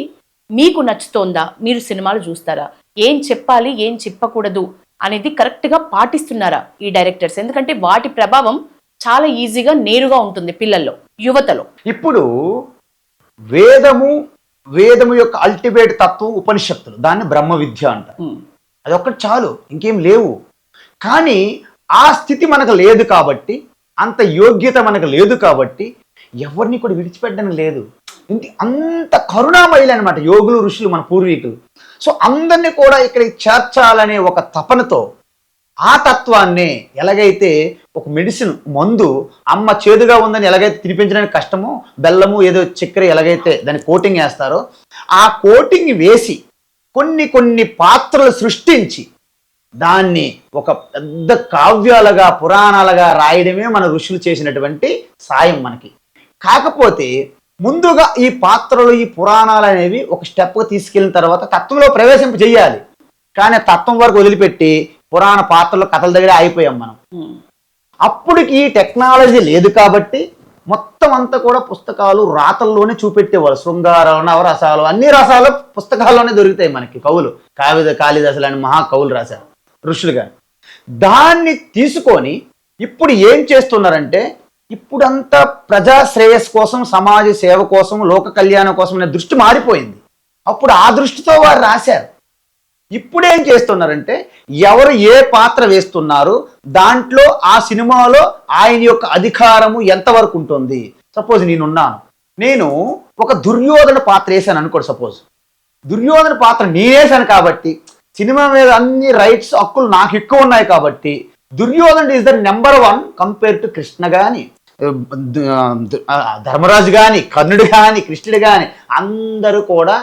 మీకు నచ్చుతోందా? మీరు సినిమాలు చూస్తారా? ఏం చెప్పాలి ఏం చెప్పకూడదు అనేది కరెక్ట్ గా పాటిస్తున్నారా ఈ డైరెక్టర్స్? ఎందుకంటే వాటి ప్రభావం చాలా ఈజీగా నేరుగా ఉంటుంది పిల్లల్లో, యువతలో. ఇప్పుడు వేదము యొక్క అల్టిమేట్ తత్వం ఉపనిషత్తులు, దాన్ని బ్రహ్మ విద్య అంటారు. అదొక్కటి చాలు, ఇంకేం లేవు. కానీ ఆ స్థితి మనకు లేదు కాబట్టి, అంత యోగ్యత మనకు లేదు కాబట్టి ఎవరిని కూడా విడిచిపెట్టడం లేదు. అంత కరుణామయులు అనమాట యోగులు, ఋషులు, మన పూర్వీకులు. సో అందరినీ కూడా ఇక్కడికి చేర్చాలనే ఒక తపనతో ఆ తత్వాన్ని ఎలాగైతే ఒక మెడిసిన్ మందు అమ్మ చేదుగా ఉందని ఎలాగైతే తినిపించడానికి కష్టమో, బెల్లము ఏదో చక్కెర ఎలాగైతే దాన్ని కోటింగ్ వేస్తారో ఆ కోటింగ్ వేసి కొన్ని పాత్రలు సృష్టించి దాన్ని ఒక పెద్ద కావ్యాలుగా పురాణాలుగా రాయడమే మన ఋషులు చేసినటువంటి సాయం మనకి. కాకపోతే ముందుగా ఈ పాత్రలు ఈ పురాణాలు అనేవి ఒక స్టెప్గా తీసుకెళ్ళిన తర్వాత తత్వంలో ప్రవేశింప చేయాలి. కానీ తత్వం వరకు వదిలిపెట్టి పురాణ పాత్రలు కథల దగ్గర ఆగిపోయాం మనం. అప్పటికి ఈ టెక్నాలజీ లేదు కాబట్టి మొత్తం అంతా కూడా పుస్తకాలు రాతల్లోనే చూపెట్టేవాళ్ళు. శృంగారం, నవరసాలు, అన్ని రసాలు పుస్తకాల్లోనే దొరుకుతాయి మనకి. కవులు కాళిదాసులు అని మహా కవులు రాశారు, ఋషులుగా. దాన్ని తీసుకొని ఇప్పుడు ఏం చేస్తున్నారంటే ఇప్పుడంతా ప్రజా శ్రేయస్ కోసం, సమాజ సేవ కోసం, లోక కళ్యాణం కోసం అనే దృష్టి మారిపోయింది. అప్పుడు ఆ దృష్టితో వారు రాశారు. ఇప్పుడేం చేస్తున్నారంటే ఎవరు ఏ పాత్ర వేస్తున్నారు దాంట్లో ఆ సినిమాలో ఆయన యొక్క అధికారము ఎంతవరకు ఉంటుంది. సపోజ్ నేను ఒక దుర్యోధన పాత్ర వేసాను అనుకోండి. సపోజ్ దుర్యోధన పాత్ర నేనేసాను కాబట్టి సినిమా మీద అన్ని రైట్స్, హక్కులు నాకు ఎక్కువ ఉన్నాయి కాబట్టి Duryodhana is the number 1 compare to Krishna కానీ, ధర్మరాజు కానీ, కర్ణుడు కానీ, కృష్ణుడు కానీ అందరూ కూడా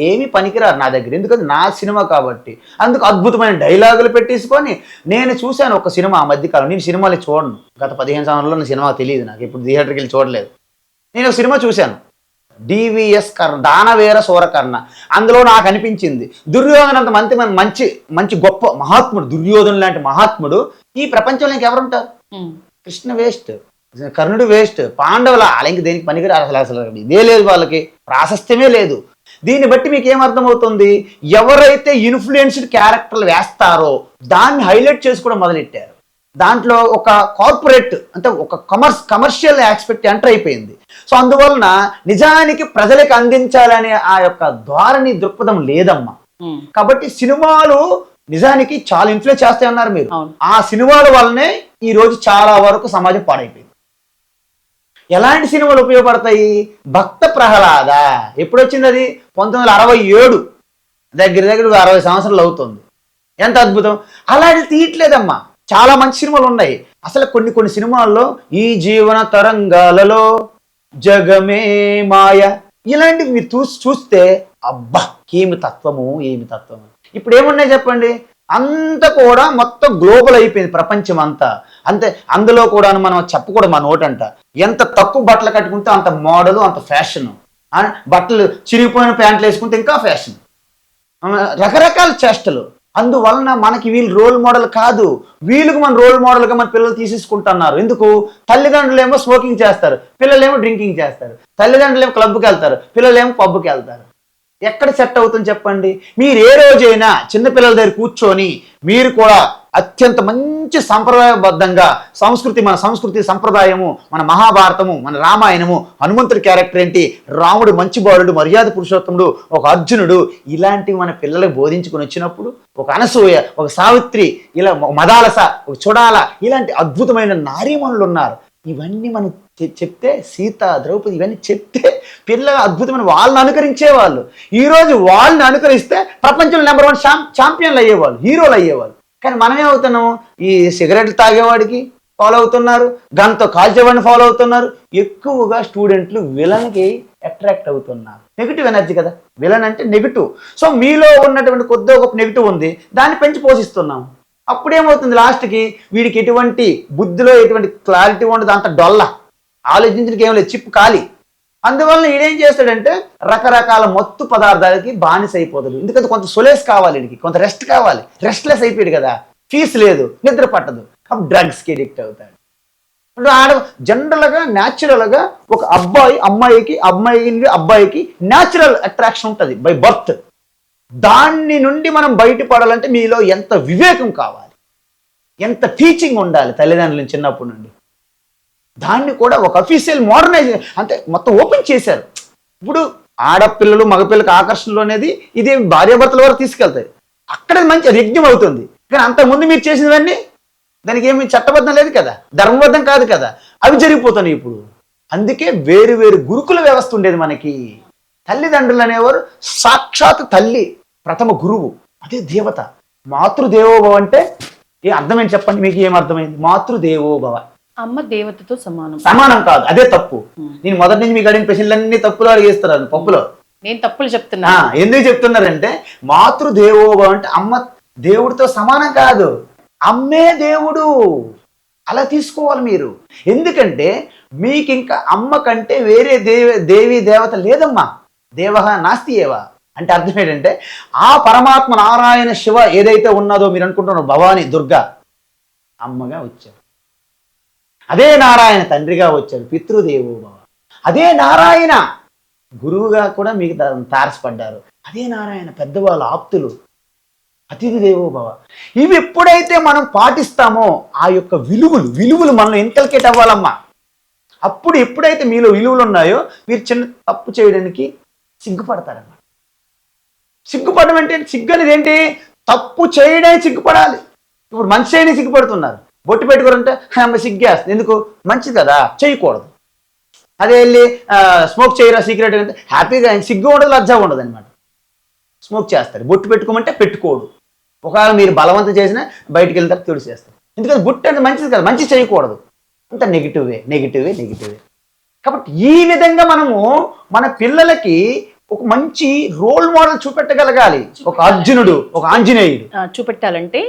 ఏమి పనికిరారు నా దగ్గర. ఎందుకంటే నా సినిమా కాబట్టి. అందుకు అద్భుతమైన డైలాగులు పెట్టేసుకొని నేను చూశాను ఒక సినిమా ఆ మధ్యకాలం. నేను సినిమాలు చూడను, గత 15 సంవత్సరాల్లో నా సినిమా తెలియదు నాకు, ఇప్పుడు థియేటర్కి వెళ్ళి చూడలేదు. నేను ఒక సినిమా చూశాను, డివిఎస్ కర్ణ, దానవేర సూరకర్ణ. అందులో నాకు అనిపించింది దుర్యోధన అంత మంచి మంచి గొప్ప మహాత్ముడు, దుర్యోధన లాంటి మహాత్ముడు ఈ ప్రపంచంలో ఇంకెవరుంటారు? కృష్ణ వేస్ట్, కర్ణుడు వేస్ట్, పాండవుల అలాంటి దేనికి పనికిరారు. అసలు ఇదే లేదు, వాళ్ళకి ప్రాశస్త్యమే లేదు. దీన్ని బట్టి మీకు ఏమర్థమవుతుంది? ఎవరైతే ఇన్ఫ్లుయెన్స్డ్ క్యారెక్టర్లు వేస్తారో దాన్ని హైలైట్ చేసుకోవడం మొదలెట్టారు. దాంట్లో ఒక కార్పొరేట్ అంటే ఒక కమర్షియల్ ఆస్పెక్ట్ ఎంటర్ అయిపోయింది. సో అందువలన నిజానికి ప్రజలకు అందించాలనే ఆ యొక్క ధోరణి దృక్పథం లేదమ్మా. కాబట్టి సినిమాలు నిజానికి చాలా ఇన్ఫ్లుయెన్స్ చేస్తాయన్నారు మీరు. ఆ సినిమాల వల్లనే ఈ రోజు చాలా వరకు సమాజం పాడైపోయింది. ఎలాంటి సినిమాలు ఉపయోగపడతాయి? భక్త ప్రహ్లాద ఎప్పుడు వచ్చింది? అది 1967, దగ్గర 60 సంవత్సరాలు అవుతుంది. ఎంత అద్భుతం! అలాంటి తీయట్లేదమ్మా. చాలా మంచి సినిమాలు ఉన్నాయి. అసలు కొన్ని సినిమాల్లో ఈ జీవన తరంగాలలో జగమే మాయ ఇలాంటివి మీరు చూస్తే అబ్బా ఏమి తత్వము. ఇప్పుడు ఏమున్నాయి చెప్పండి? అంతా కూడా మొత్తం గ్లోబల్ అయిపోయింది ప్రపంచం అంతా. అంతే, అందులో కూడా మనం చెప్పకూడదు మా నోటంట. ఎంత తక్కువ బట్టలు కట్టుకుంటే అంత మోడల్, అంత ఫ్యాషన్. బట్టలు చిరిగిపోయిన ప్యాంట్లు వేసుకుంటే ఇంకా ఫ్యాషన్. రకరకాల చేష్టలు. అందువలన మనకి వీళ్ళు రోల్ మోడల్ కాదు, వీళ్ళకి మన రోల్ మోడల్గా మన పిల్లలు తీసేసుకుంటున్నారు. ఎందుకు? తల్లిదండ్రులు ఏమో స్మోకింగ్ చేస్తారు, పిల్లలేమో డ్రింకింగ్ చేస్తారు. తల్లిదండ్రులు ఏమో క్లబ్కి వెళ్తారు, పిల్లలేమో పబ్కి వెళ్తారు. ఎక్కడ సెట్ అవుతుంది చెప్పండి? మీరు ఏ రోజైనా చిన్నపిల్లల దగ్గర కూర్చొని మీరు కూడా అత్యంత మంచి సంప్రదాయబద్ధంగా మన సంస్కృతి సంప్రదాయము, మన మహాభారతము, మన రామాయణము, హనుమంతుడి క్యారెక్టర్ ఏంటి, రాముడు మంచి బాలుడు, మర్యాద పురుషోత్తముడు, ఒక అర్జునుడు, ఇలాంటివి మన పిల్లలకు బోధించుకొని వచ్చినప్పుడు ఒక అనసూయ, ఒక సావిత్రి, ఇలా మదాలస, ఒక చుడాల, ఇలాంటి అద్భుతమైన నారీమణులు ఉన్నారు. ఇవన్నీ మనం చెప్తే, సీత, ద్రౌపది, ఇవన్నీ చెప్తే పిల్లలు అద్భుతమైన వాళ్ళని అనుకరించేవాళ్ళు. ఈరోజు వాళ్ళని అనుకరిస్తే ప్రపంచంలో నెంబర్ 1 ఛాంపియన్లు అయ్యేవాళ్ళు, హీరోలు అయ్యేవాళ్ళు. కానీ మనమే అవుతున్నాము, ఈ సిగరెట్లు తాగేవాడికి ఫాలో అవుతున్నారు, గన్తో కాల్చేవాడిని ఫాలో అవుతున్నారు. ఎక్కువగా స్టూడెంట్లు విలన్కి అట్రాక్ట్ అవుతున్నారు. నెగిటివ్ ఎనర్జీ కదా, విలన్ అంటే నెగిటివ్. సో మీలో ఉన్నటువంటి కొద్దిగా గొప్ప నెగిటివ్ ఉంది, దాన్ని పెంచి పోషిస్తున్నాం. అప్పుడేమవుతుంది, లాస్ట్కి వీడికి ఎటువంటి బుద్ధిలో ఎటువంటి క్లారిటీ ఉండదు, అంత డొల్ల, ఆలోచించడానికి ఏం లేదు, చిప్ ఖాళీ. అందువల్ల ఈడేం చేస్తాడంటే రకరకాల మత్తు పదార్థాలకి బానిస అయిపోతాడు. ఎందుకంటే కొంత సొలేస్ కావాలి, వీడికి కొంత రెస్ట్ కావాలి. రెస్ట్లెస్ అయిపోయాడు కదా, పీస్ లేదు, నిద్ర పట్టదు, అప్పుడు డ్రగ్స్కి ఎడిక్ట్ అవుతాడు. జనరల్గా న్యాచురల్గా ఒక అమ్మాయికి అబ్బాయికి న్యాచురల్ అట్రాక్షన్ ఉంటుంది బై బర్త్. దాన్ని నుండి మనం బయటపడాలంటే మీలో ఎంత వివేకం కావాలి, ఎంత టీచింగ్ ఉండాలి తల్లిదండ్రులు చిన్నప్పటి నుండి. దాన్ని కూడా ఒక అఫీషియల్ మోడర్నైజేషన్ అంటే మొత్తం ఓపెన్ చేశారు. ఇప్పుడు ఆడపిల్లలు మగపిల్లలకు ఆకర్షణలు అనేది ఇది భార్యాభర్తల వరకు తీసుకెళ్తాయి, అక్కడ మంచి యజ్ఞం అవుతుంది. కానీ అంతకుముందు మీరు చేసినవన్నీ దానికి ఏమి చట్టబద్ధం లేదు కదా, ధర్మబద్ధం కాదు కదా, అవి జరిగిపోతున్నాయి ఇప్పుడు. అందుకే వేరు వేరు గురుకుల వ్యవస్థ ఉండేది మనకి. తల్లిదండ్రులు అనేవారు సాక్షాత్ తల్లి ప్రథమ గురువు, అదే దేవత. మాతృదేవోభవ అంటే ఏ అర్థమైంది చెప్పండి, మీకు ఏం అర్థమైంది? మాతృదేవోభవ, అమ్మ దేవతతో సమానం కాదు, అదే తప్పు. నేను మొదటి నుంచి మీకు అడిగిన ప్రశ్నలన్నీ తప్పులు అడిగేస్తున్నాను, పప్పులో. నేను తప్పులు చెప్తున్నా. ఎందుకు చెప్తున్నారంటే మాతృదేవోభవ అంటే అమ్మ దేవుడితో సమానం కాదు, అమ్మే దేవుడు. అలా తీసుకోవాలి మీరు. ఎందుకంటే మీకు ఇంకా అమ్మ కంటే వేరే దేవి దేవత లేదమ్మా. దేవహ నాస్తి ఏవ అంటే అర్థం ఏంటంటే ఆ పరమాత్మ నారాయణ శివ ఏదైతే ఉన్నదో మీరు అనుకుంటున్నారు భవాని దుర్గా అమ్మగా వచ్చారు, అదే నారాయణ తండ్రిగా వచ్చారు, పితృదేవోభవ. అదే నారాయణ గురువుగా కూడా మీకు తారసపడ్డారు, అదే నారాయణ పెద్దవాళ్ళు ఆప్తులు, అతిథి దేవోభవ. ఇవి ఎప్పుడైతే మనం పాటిస్తామో ఆ యొక్క విలువలు మనలో ఇన్కల్కేట్ అవ్వాలమ్మా. అప్పుడు ఎప్పుడైతే మీలో విలువలు ఉన్నాయో మీరు చిన్న తప్పు చేయడానికి సిగ్గుపడతారన్నమాట. సిగ్గుపడడం అంటే సిగ్గు అనేది ఏంటి? తప్పు చేయడానికి సిగ్గుపడాలి. ఇప్పుడు మంచి చేయడానికి సిగ్గుపడుతున్నారు. బొట్టు పెట్టుకోరంటే సిగ్గేస్తుంది, ఎందుకు? మంచిది కదా, చేయకూడదు. అదే వెళ్ళి స్మోక్ చేయరా సీక్రెట్ అంటే హ్యాపీగా, సిగ్గు ఉండదు, లజ్జా ఉండదు అనమాట. స్మోక్ చేస్తారు, బొట్టు పెట్టుకోమంటే పెట్టుకోడు. ఒకవేళ మీరు బలవంతం చేసినా బయటికి వెళ్ళిన తర్వాత తుడి చేస్తారు. ఎందుకంటే బొట్టు అంటే మంచిది కదా, మంచి చేయకూడదు, అంత నెగిటివే. కాబట్టి ఈ విధంగా మనము మన పిల్లలకి ఒక మంచి రోల్ మోడల్ చూపెట్టగలగాలి. ఒక అర్జునుడు, ఒక ఆంజనేయుడు చూపెట్టాలంటే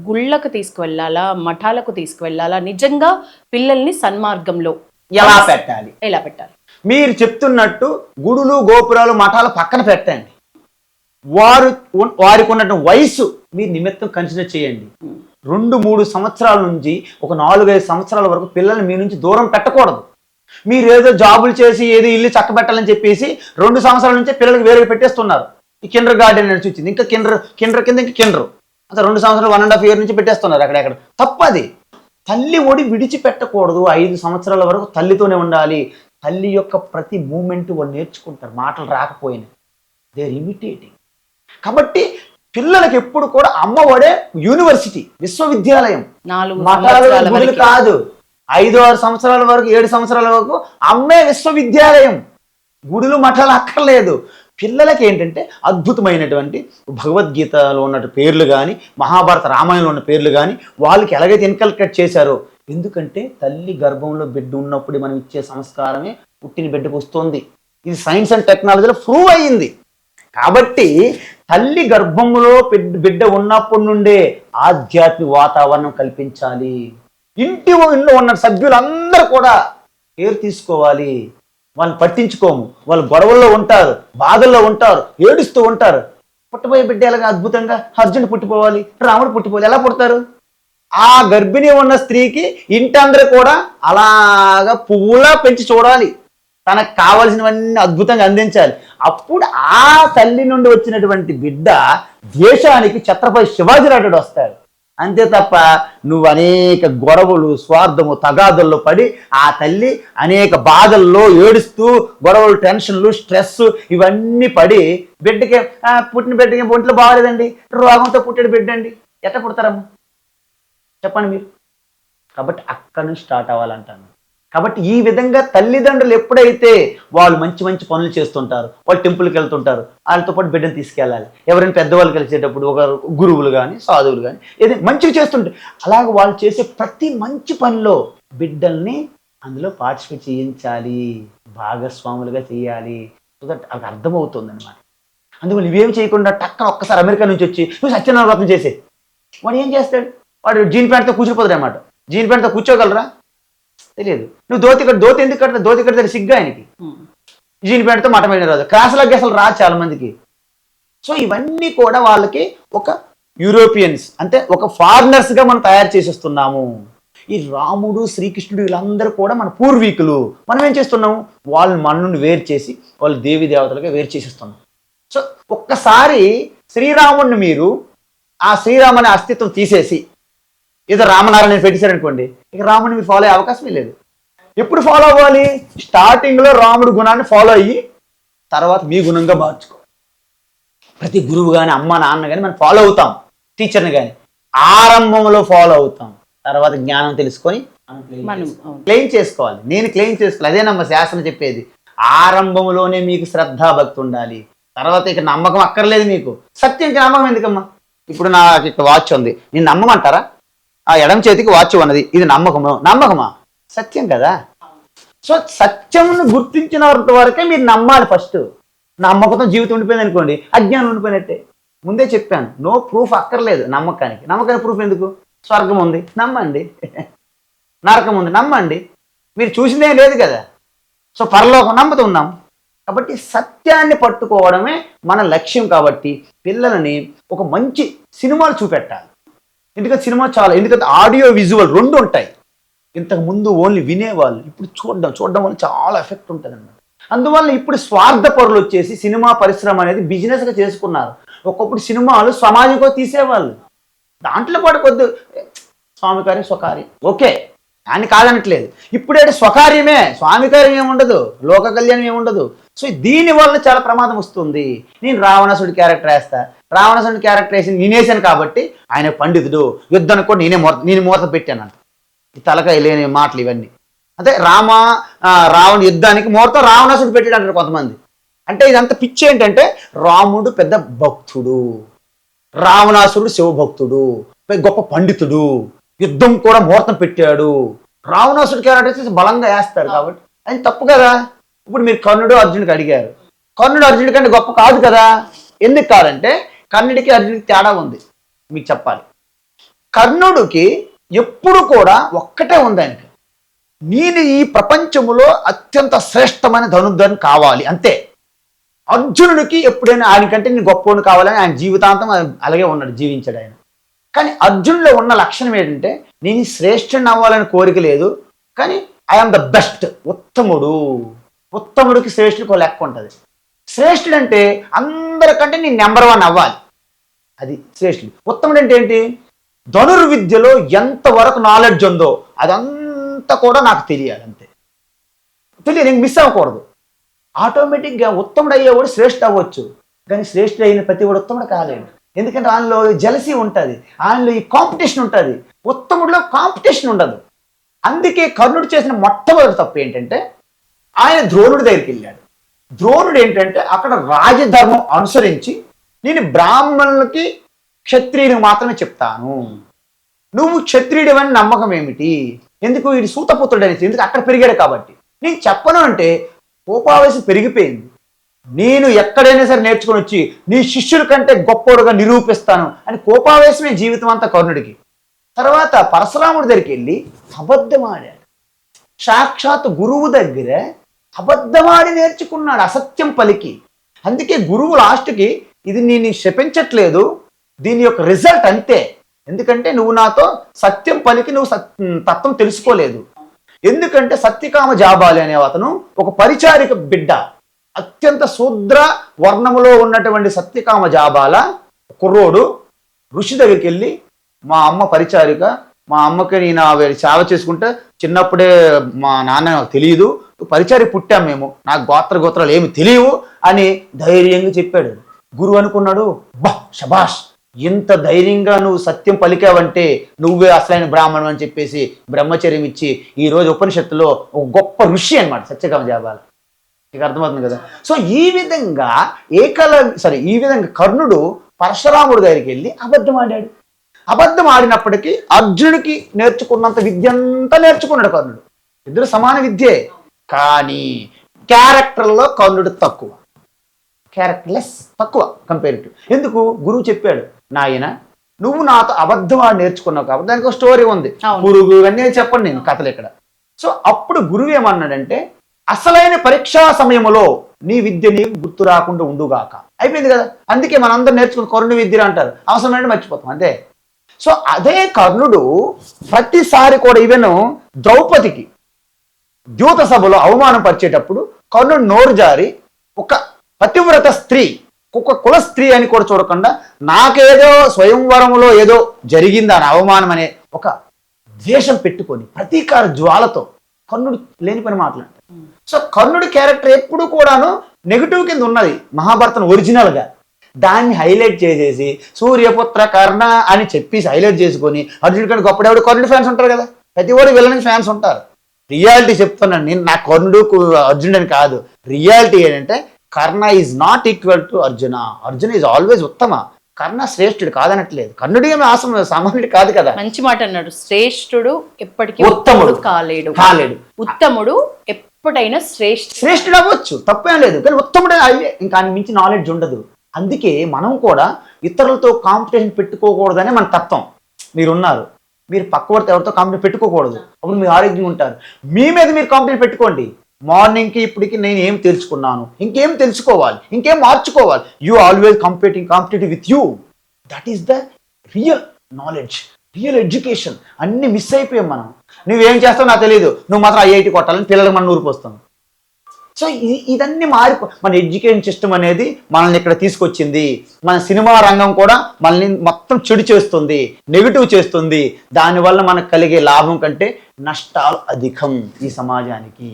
గుళ్ళకు తీసుకువెళ్ళాలా, మఠాలకు తీసుకువెళ్ళాలా, నిజంగా పిల్లల్ని సన్మార్గంలో ఎలా పెట్టాలి? మీరు చెప్తున్నట్టు గుడులు గోపురాలు మఠాలు పక్కన పెట్టండి. వారికి ఉన్నటువంటి వయసు మీరు నిమిత్తం కన్సిడర్ చేయండి. 2-3 సంవత్సరాల నుంచి ఒక 4-5 సంవత్సరాల వరకు పిల్లల్ని మీ నుంచి దూరం పెట్టకూడదు. మీరు ఏదో జాబులు చేసి ఏదో ఇల్లు చక్కబెట్టాలని చెప్పేసి 2 సంవత్సరాల నుంచే పిల్లలకి వేరేగా పెట్టేస్తున్నారు. ఈ కిండర్ గార్డెన్ అని వచ్చింది, ఇంకా కిండర్ కింద ఇంకా కిండర్, అంత 2 సంవత్సరాలు 1.5 ఇయర్ నుంచి పెట్టేస్తున్నారు అక్కడెక్కడ. తప్పది. తల్లి ఒడి విడిచిపెట్టకూడదు. 5 సంవత్సరాల వరకు తల్లితోనే ఉండాలి. తల్లి యొక్క ప్రతి మూమెంట్ వాళ్ళు నేర్చుకుంటారు, మాటలు రాకపోయినా దే ఆర్ ఇమిటేటింగ్. కాబట్టి పిల్లలకి ఎప్పుడు కూడా అమ్మ ఒడే యూనివర్సిటీ, విశ్వవిద్యాలయం, మఠాలు కాదు. 5-6 సంవత్సరాల వరకు 7 సంవత్సరాల వరకు అమ్మే విశ్వవిద్యాలయం, గుడులు మఠాలు అక్కర్లేదు. పిల్లలకి ఏంటంటే అద్భుతమైనటువంటి భగవద్గీతలో ఉన్న పేర్లు కానీ, మహాభారత రామాయణంలో ఉన్న పేర్లు కానీ వాళ్ళకి ఎలాగైతే ఇన్కల్కేట్ చేశారో. ఎందుకంటే తల్లి గర్భంలో బిడ్డ ఉన్నప్పుడు మనం ఇచ్చే సంస్కారమే పుట్టిన బిడ్డకు వస్తుంది. ఇది సైన్స్ అండ్ టెక్నాలజీలో ప్రూవ్ అయ్యింది. కాబట్టి తల్లి గర్భంలో బిడ్డ ఉన్నప్పటి నుండే ఆధ్యాత్మిక వాతావరణం కల్పించాలి. ఇంట్లో ఉన్న సభ్యులందరూ కూడా కేర్ తీసుకోవాలి. వాళ్ళని పట్టించుకోము, వాళ్ళు గొడవల్లో ఉంటారు, బాధల్లో ఉంటారు, ఏడుస్తూ ఉంటారు. పుట్టబోయే బిడ్డ ఎలాగా అద్భుతంగా అర్జునుడు పుట్టిపోవాలి, రాముడు పుట్టిపోవాలి, ఎలా పుడతారు? ఆ గర్భిణి ఉన్న స్త్రీకి ఇంటందరూ కూడా అలాగా పువ్వులా పెంచి చూడాలి, తనకు కావలసినవన్నీ అద్భుతంగా అందించాలి. అప్పుడు ఆ తల్లి నుండి వచ్చినటువంటి బిడ్డ దేశానికి ఛత్రపతి శివాజీ రాయుడు వస్తాడు. అంతే తప్ప నువ్వు అనేక గొడవలు, స్వార్థము, తగాదుల్లో పడి ఆ తల్లి అనేక బాధల్లో ఏడుస్తూ గొడవలు, టెన్షన్లు, స్ట్రెస్ ఇవన్నీ పడి బిడ్డకి పుట్టిన బిడ్డకి ఒంట్లో బాగలేదండి, రోగంతో పుట్టాడు బిడ్డ అండి, ఎట్లా పుడతారమ్మా చెప్పండి మీరు? కాబట్టి అక్కడి నుంచి స్టార్ట్ అవ్వాలంటాను. కాబట్టి ఈ విధంగా తల్లిదండ్రులు ఎప్పుడైతే వాళ్ళు మంచి మంచి పనులు చేస్తుంటారు, వాళ్ళు టెంపుల్కి వెళ్తుంటారు, వాళ్ళతో పాటు బిడ్డను తీసుకెళ్ళాలి. ఎవరైనా పెద్దవాళ్ళు కలిసేటప్పుడు ఒక గురువులు కానీ సాధువులు కానీ ఏదైనా మంచిగా చేస్తుంటారు, అలాగే వాళ్ళు చేసే ప్రతి మంచి పనిలో బిడ్డల్ని అందులో పార్టిసిపేట్ చేయించాలి, భాగస్వాములుగా చేయాలి. సో దట్ వాళ్ళకి అర్థమవుతుంది అనమాట. అందువల్ల ఇవేం చేయకుండా టక్కన ఒక్కసారి అమెరికా నుంచి వచ్చి నువ్వు సత్యనారాయణ వ్రతం చేసే, వాడు ఏం చేస్తాడు? వాడు జీన్ ప్యాంట్తో కూర్చుపోతాడు అనమాట. జీన్ ప్యాంట్తో కూర్చోగలరా? తెలియదు. నువ్వు ధోతి ఎందుకు కడతా? ధోతి కడితే సిగ్గా ఆయనకి. జీన్ ప్యాంట్తో మటమైన రాదు, క్రాస్లకి అసలు రాదు చాలా మందికి. సో ఇవన్నీ కూడా వాళ్ళకి ఒక యూరోపియన్స్ అంటే ఒక ఫారినర్స్గా మనం తయారు చేసేస్తున్నాము. ఈ రాముడు, శ్రీకృష్ణుడు వీళ్ళందరూ కూడా మన పూర్వీకులు. మనం ఏం చేస్తున్నాము? వాళ్ళని మన నుండి వేరు చేసి వాళ్ళు దేవి దేవతలుగా వేరు చేసేస్తున్నాం. సో ఒక్కసారి శ్రీరాముడిని మీరు ఆ శ్రీరాముని అస్తిత్వం తీసేసి ఏదో రామనారాయణ పెట్టేశారనుకోండి, ఇక రాముడిని మీరు ఫాలో అయ్యే అవకాశమే లేదు. ఎప్పుడు ఫాలో అవ్వాలి? స్టార్టింగ్లో రాముడు గుణాన్ని ఫాలో అయ్యి తర్వాత మీ గుణంగా మార్చుకో. ప్రతి గురువు కానీ అమ్మ నాన్న కానీ మనం ఫాలో అవుతాం, టీచర్ని కానీ ఆరంభంలో ఫాలో అవుతాం, తర్వాత జ్ఞానం తెలుసుకొని క్లెయిమ్ చేసుకోవాలి. నేను క్లెయిమ్ చేసుకోవాలి, అదేనమ్మ శాస్త్రం చెప్పేది. ఆరంభంలోనే మీకు శ్రద్ధాభక్తి ఉండాలి, తర్వాత ఇక నమ్మకం అక్కర్లేదు మీకు. సత్యంకి నమ్మకం ఎందుకమ్మా? ఇప్పుడు నాకు ఇక్కడ వాచ్ ఉంది, నేను నమ్మమంటారా? ఆ ఎడమ చేతికి వాచ్ ఉన్నది, ఇది నమ్మకమా? సత్యం కదా. సో సత్యంను గుర్తించిన వరకే మీరు నమ్మాలి. ఫస్ట్ నమ్మకంతో జీవితం ఉండిపోయింది అనుకోండి, అజ్ఞానం ఉండిపోయినట్టే. ముందే చెప్పాను, నో ప్రూఫ్ అక్కర్లేదు నమ్మకానికి ప్రూఫ్ ఎందుకు? స్వర్గం ఉంది నమ్మండి, నరకం ఉంది నమ్మండి, మీరు చూసిందే లేదు కదా. సో పరలోకం నమ్ముతున్నాం. కాబట్టి సత్యాన్ని పట్టుకోవడమే మన లక్ష్యం. కాబట్టి పిల్లలని ఒక మంచి సినిమాలు చూపెట్టాలి. ఎందుకంటే ఆడియో విజువల్ రెండు ఉంటాయి. ఇంతకు ముందు ఓన్లీ వినేవాళ్ళు, ఇప్పుడు చూడడం వల్ల చాలా ఎఫెక్ట్ ఉంటుంది అన్నమాట. అందువల్ల ఇప్పుడు స్వార్థపరులు వచ్చేసి సినిమా పరిశ్రమ అనేది బిజినెస్గా చేసుకున్నారు. ఒకప్పుడు సినిమాలు సమాజంగా తీసేవాళ్ళు, దాంట్లో కూడా కొద్ది స్వామి కార్యం స్వకార్యం ఓకే అని కాదనట్లేదు. ఇప్పుడేంటి స్వకార్యమే, స్వామి కార్యం ఏముండదు, లోక కళ్యాణం ఏముండదు. సో దీనివల్ల చాలా ప్రమాదం వస్తుంది. నేను రావణాసుడి క్యారెక్టర్ వేస్తా, రావణాసుడి క్యారెక్టర్ వేసి నేనేసాను కాబట్టి ఆయన పండితుడు, యుద్ధానికి కూడా నేను మూత పెట్టానంట. ఈ తలకాయ లేని మాటలు ఇవన్నీ. అంటే రావణ యుద్ధానికి ముహూర్తం రావణాసుడు పెట్టాడు అంటారు కొంతమంది. అంటే ఇదంతా పిచ్చి ఏంటంటే రాముడు పెద్ద భక్తుడు, రావణాసురుడు శివభక్తుడు, గొప్ప పండితుడు, యుద్ధం కూడా ముహూర్తం పెట్టాడు. రావణాసుడు క్యారెక్టర్ బలంగా వేస్తాడు కాబట్టి అది తప్పు కదా. ఇప్పుడు మీరు కర్ణుడు అర్జునుడికి అడిగారు, కర్ణుడు అర్జునుడి కంటే గొప్ప కాదు కదా. ఎందుకు కాదంటే కర్ణుడికి అర్జునుడికి తేడా ఉంది. మీకు చెప్పాలి, కర్ణుడికి ఎప్పుడు కూడా ఒక్కటే ఉంది, ఆయనకి నేను ఈ ప్రపంచములో అత్యంత శ్రేష్టమైన ధనుర్ధను కావాలి అంతే. అర్జునుడికి ఎప్పుడైనా ఆయనకంటే నేను గొప్పవాడిని కావాలని ఆయన జీవితాంతం అలాగే ఉన్నాడు, జీవించాడు ఆయన. కానీ అర్జునులో ఉన్న లక్షణం ఏంటంటే నేను శ్రేష్ఠుని అవ్వాలని కోరిక లేదు, కానీ ఐఎమ్ ద బెస్ట్, ఉత్తముడికి శ్రేష్ఠుడికి ఒక లెక్క ఉంటుంది. శ్రేష్ఠుడు అంటే అందరికంటే నేను నెంబర్ 1 అవ్వాలి, అది శ్రేష్ఠుడు. ఉత్తముడు అంటే ఏంటి? ధనుర్విద్యలో ఎంతవరకు నాలెడ్జ్ ఉందో అదంతా కూడా నాకు తెలియాలి, అంతే. నేను మిస్ అవ్వకూడదు. ఆటోమేటిక్గా ఉత్తముడు అయ్యేవాడు శ్రేష్ఠ అవ్వచ్చు, కానీ శ్రేష్ఠుడు అయిన ప్రతి వాడు ఉత్తముడు కాలేడు. ఎందుకంటే ఆయనలో జలసీ ఉంటుంది, ఆయనలో ఈ కాంపిటీషన్ ఉంటుంది. ఉత్తముడిలో కాంపిటీషన్ ఉండదు. అందుకే కర్ణుడు చేసిన మొట్టమొదటి తప్పు ఏంటంటే ఆయన ద్రోణుడి దగ్గరికి వెళ్ళాడు. ద్రోణుడు ఏంటంటే అక్కడ రాజధర్మం అనుసరించి నేను బ్రాహ్మణులకి క్షత్రియునికి మాత్రమే చెప్తాను, నువ్వు క్షత్రియుడివని నమ్మకం ఏమిటి? ఎందుకు? వీడి సూతపుత్రుడు అనేసి, ఎందుకు అక్కడ పెరిగాడు కాబట్టి. నేను చెప్పను అంటే కోపావేశం పెరిగిపోయింది. నేను ఎక్కడైనా సరే నేర్చుకుని వచ్చి నీ శిష్యుల కంటే గొప్పోడుగా నిరూపిస్తాను అని కోపావేశమే జీవితం అంతా కర్ణుడికి. తర్వాత పరశురాముడి దగ్గరికి వెళ్ళి అబద్ధమాడాడు. సాక్షాత్ గురువు దగ్గర అబద్ధమాడి నేర్చుకున్నాడు, అసత్యం పలికి. అందుకే గురువు లాస్ట్కి ఇది నేను శపించట్లేదు, దీని యొక్క రిజల్ట్ అంతే. ఎందుకంటే నువ్వు నాతో సత్యం పలికి నువ్వు తత్వం తెలుసుకోలేదు. ఎందుకంటే సత్యకామ జాబాలి అనే అతను ఒక పరిచారిక బిడ్డ, అత్యంత శూద్ర వర్ణములో ఉన్నటువంటి సత్యకామ జాబాల కుర్రోడు ఋషి దగ్గరికి వెళ్ళి, మా అమ్మ పరిచారిక, మా అమ్మకి నేను సేవ చేసుకుంటే చిన్నప్పుడే మా నాన్న నాకు తెలియదు, పరిచారి పుట్టాం మేము, నాకు గోత్రాలు ఏమి తెలియవు అని ధైర్యంగా చెప్పాడు. గురువు అనుకున్నాడు, బా శబాష్, ఇంత ధైర్యంగా నువ్వు సత్యం పలికావంటే నువ్వే అసలైన బ్రాహ్మణం అని చెప్పేసి బ్రహ్మచర్యం ఇచ్చి ఈరోజు ఉపనిషత్తులో ఒక గొప్ప ఋషి అనమాట సత్యకామ జాబాల. నీకు అర్థమవుతుంది కదా. సో ఈ విధంగా ఈ విధంగా కర్ణుడు పరశురాముడి దగ్గరికి వెళ్ళి అబద్ధం ఆడినప్పటికీ అర్జునుడికి నేర్చుకున్నంత విద్య అంతా నేర్చుకున్నాడు కర్ణుడు. ఇద్దరు సమాన విద్యే, కానీ క్యారెక్టర్లో కర్ణుడు తక్కువ, క్యారెక్టర్లెస్ తక్కువ కంపేరిటివ్. ఎందుకు? గురువు చెప్పాడు, నాయన నువ్వు నాతో అబద్ధం ఆడి నేర్చుకున్నావు కాబట్టి దానికి ఒక స్టోరీ ఉంది, పురుగు అన్నీ చెప్పండి నేను కథలు ఇక్కడ. సో అప్పుడు గురువు ఏమన్నాడంటే, అసలైన పరీక్షా సమయంలో నీ విద్య నీకు గుర్తు రాకుండా ఉండుగాక. అయిపోయింది కదా. అందుకే మనందరూ నేర్చుకున్న కర్ణుడి విద్యలు అంటారు, అవసరమైన మర్చిపోతాం అంతే. సో అదే కర్ణుడు ప్రతిసారి కూడా ఈవెన్ ద్రౌపదికి ద్యూత సభలో అవమానం పరిచేటప్పుడు కర్ణుడు నోరు జారి ఒక పతివ్రత స్త్రీ, ఒక కుల స్త్రీ అని కూడా చూడకుండా నాకేదో స్వయంవరంలో ఏదో జరిగింది అని అవమానం అనే ఒక ద్వేషం పెట్టుకొని ప్రతీకార జ్వాలతో కర్ణుడు లేని పని మాట్లాడాడు. సో కర్ణుడి క్యారెక్టర్ ఎప్పుడు కూడాను నెగిటివ్ కింద ఉన్నది మహాభారతం ఒరిజినల్గా. దాన్ని హైలైట్ చేసేసి సూర్యపుత్ర కర్ణ అని చెప్పేసి హైలైట్ చేసుకొని అర్జునుడి కంటే గొప్పడెవడు కర్ణుడి ఫ్యాన్స్ ఉంటారు కదా, ప్రతి ఒక్కరు విలన్ ఫ్యాన్స్ ఉంటారు. రియాలిటీ చెప్తున్నాను నేను, నా కర్ణుడు అర్జునుడు అని కాదు. రియాలిటీ ఏంటంటే Karna is not equal to Arjuna. Arjuna is always ఉత్తమ, కర్ణ శ్రేష్ఠుడు కాదనట్లేదు. కర్ణుడు ఏమి సామాన్యుడు కాదు కదా. మంచి మాట అన్నాడు, శ్రేష్ఠుడు ఎప్పటికీ ఉత్తముడు కాలేడు. ఉత్తముడు ఎప్పుడైనా శ్రేష్ఠుడు అవ్వచ్చు, తప్పేం లేదు, కానీ ఉత్తముడు ఇంకా మించి నాలెడ్జ్ ఉండదు. అందుకే మనం కూడా ఇతరులతో కాంపిటీషన్ పెట్టుకోకూడదనే మన తత్వం. మీరున్నారు, మీరు పక్కవర్తి ఎవరితో కాంపిటీషన్ పెట్టుకోకూడదు, అప్పుడు మీరు ఆరోగ్యంగా ఉంటారు. మీ మీద మీరు కాంపిటీషన్ పెట్టుకోండి. మార్నింగ్కి ఇప్పటికి నేను ఏం తెలుసుకున్నాను, ఇంకేం తెలుసుకోవాలి, ఇంకేం మార్చుకోవాలి. You always competitive with you. That is the real knowledge, real education. అన్ని మిస్ అయిపోయాం మనం. నువ్వేం చేస్తావు నాకు తెలియదు, నువ్వు మాత్రం ఐఐటి కొట్టాలని పిల్లలకు మనం నూరిపోస్తాం. సో ఇదన్నీ మన ఎడ్యుకేషన్ సిస్టమ్ అనేది మనల్ని ఇక్కడ తీసుకొచ్చింది. మన సినిమా రంగం కూడా మనల్ని మొత్తం చెడు చేస్తుంది, నెగిటివ్ చేస్తుంది. దానివల్ల మనకు కలిగే లాభం కంటే నష్టాలు అధికం ఈ సమాజానికి.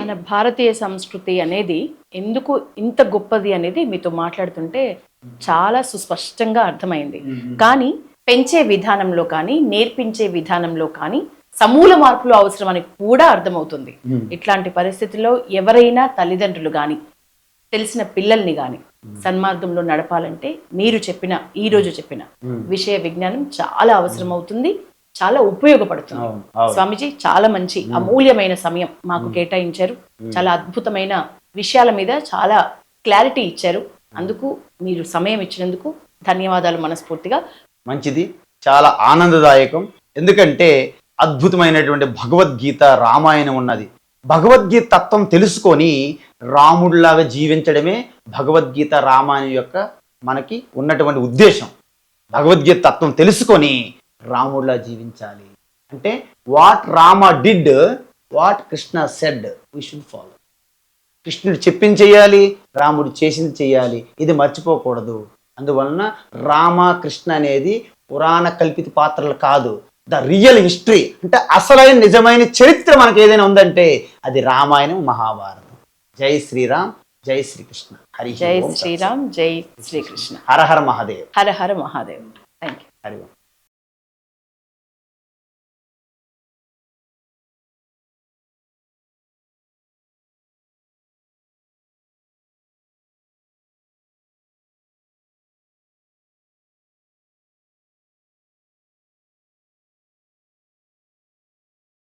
మన భారతీయ సంస్కృతి అనేది ఎందుకు ఇంత గొప్పది అనేది మీతో మాట్లాడుతుంటే చాలా సుస్పష్టంగా అర్థమైంది. కానీ పెంచే విధానంలో కానీ నేర్పించే విధానంలో కానీ సమూల మార్పులు అవసరం అని కూడా అర్థమవుతుంది. ఇట్లాంటి పరిస్థితుల్లో ఎవరైనా తల్లిదండ్రులు గాని తెలిసిన పిల్లల్ని గాని సన్మార్గంలో నడపాలంటే మీరు ఈ రోజు చెప్పిన విషయ విజ్ఞానం చాలా అవసరం అవుతుంది, చాలా ఉపయోగపడుతుంది. స్వామీజీ చాలా మంచి అమూల్యమైన సమయం మాకు కేటాయించారు. చాలా అద్భుతమైన విషయాల మీద చాలా క్లారిటీ ఇచ్చారు. అందుకు మీరు సమయం ఇచ్చినందుకు ధన్యవాదాలు మనస్ఫూర్తిగా. మంచిది, చాలా ఆనందదాయకం. ఎందుకంటే అద్భుతమైనటువంటి భగవద్గీత రామాయణం ఉన్నది. భగవద్గీత తత్వం తెలుసుకొని రాముడిలాగా జీవించడమే భగవద్గీత రామాయణం యొక్క మనకి ఉన్నటువంటి ఉద్దేశం. భగవద్గీత తత్వం తెలుసుకొని రాముడిలా జీవించాలి అంటే what Rama did, what Krishna said, we should follow. కృష్ణుడు చెప్పింది చెయ్యాలి, రాముడు చేసింది చెయ్యాలి, ఇది మర్చిపోకూడదు. అందువలన రామ కృష్ణ అనేది పురాణ కల్పిత పాత్రలు కాదు, ద రియల్ హిస్టరీ. అంటే అసలైన నిజమైన చరిత్ర మనకి ఏదైనా ఉందంటే అది రామాయణం, మహాభారతం. జై శ్రీరామ్, జై శ్రీకృష్ణ. జై శ్రీరామ్, జై Sri Krishna. Hara Hara Mahadev. Hara Hara Mahadev. Thank you. Hari Om.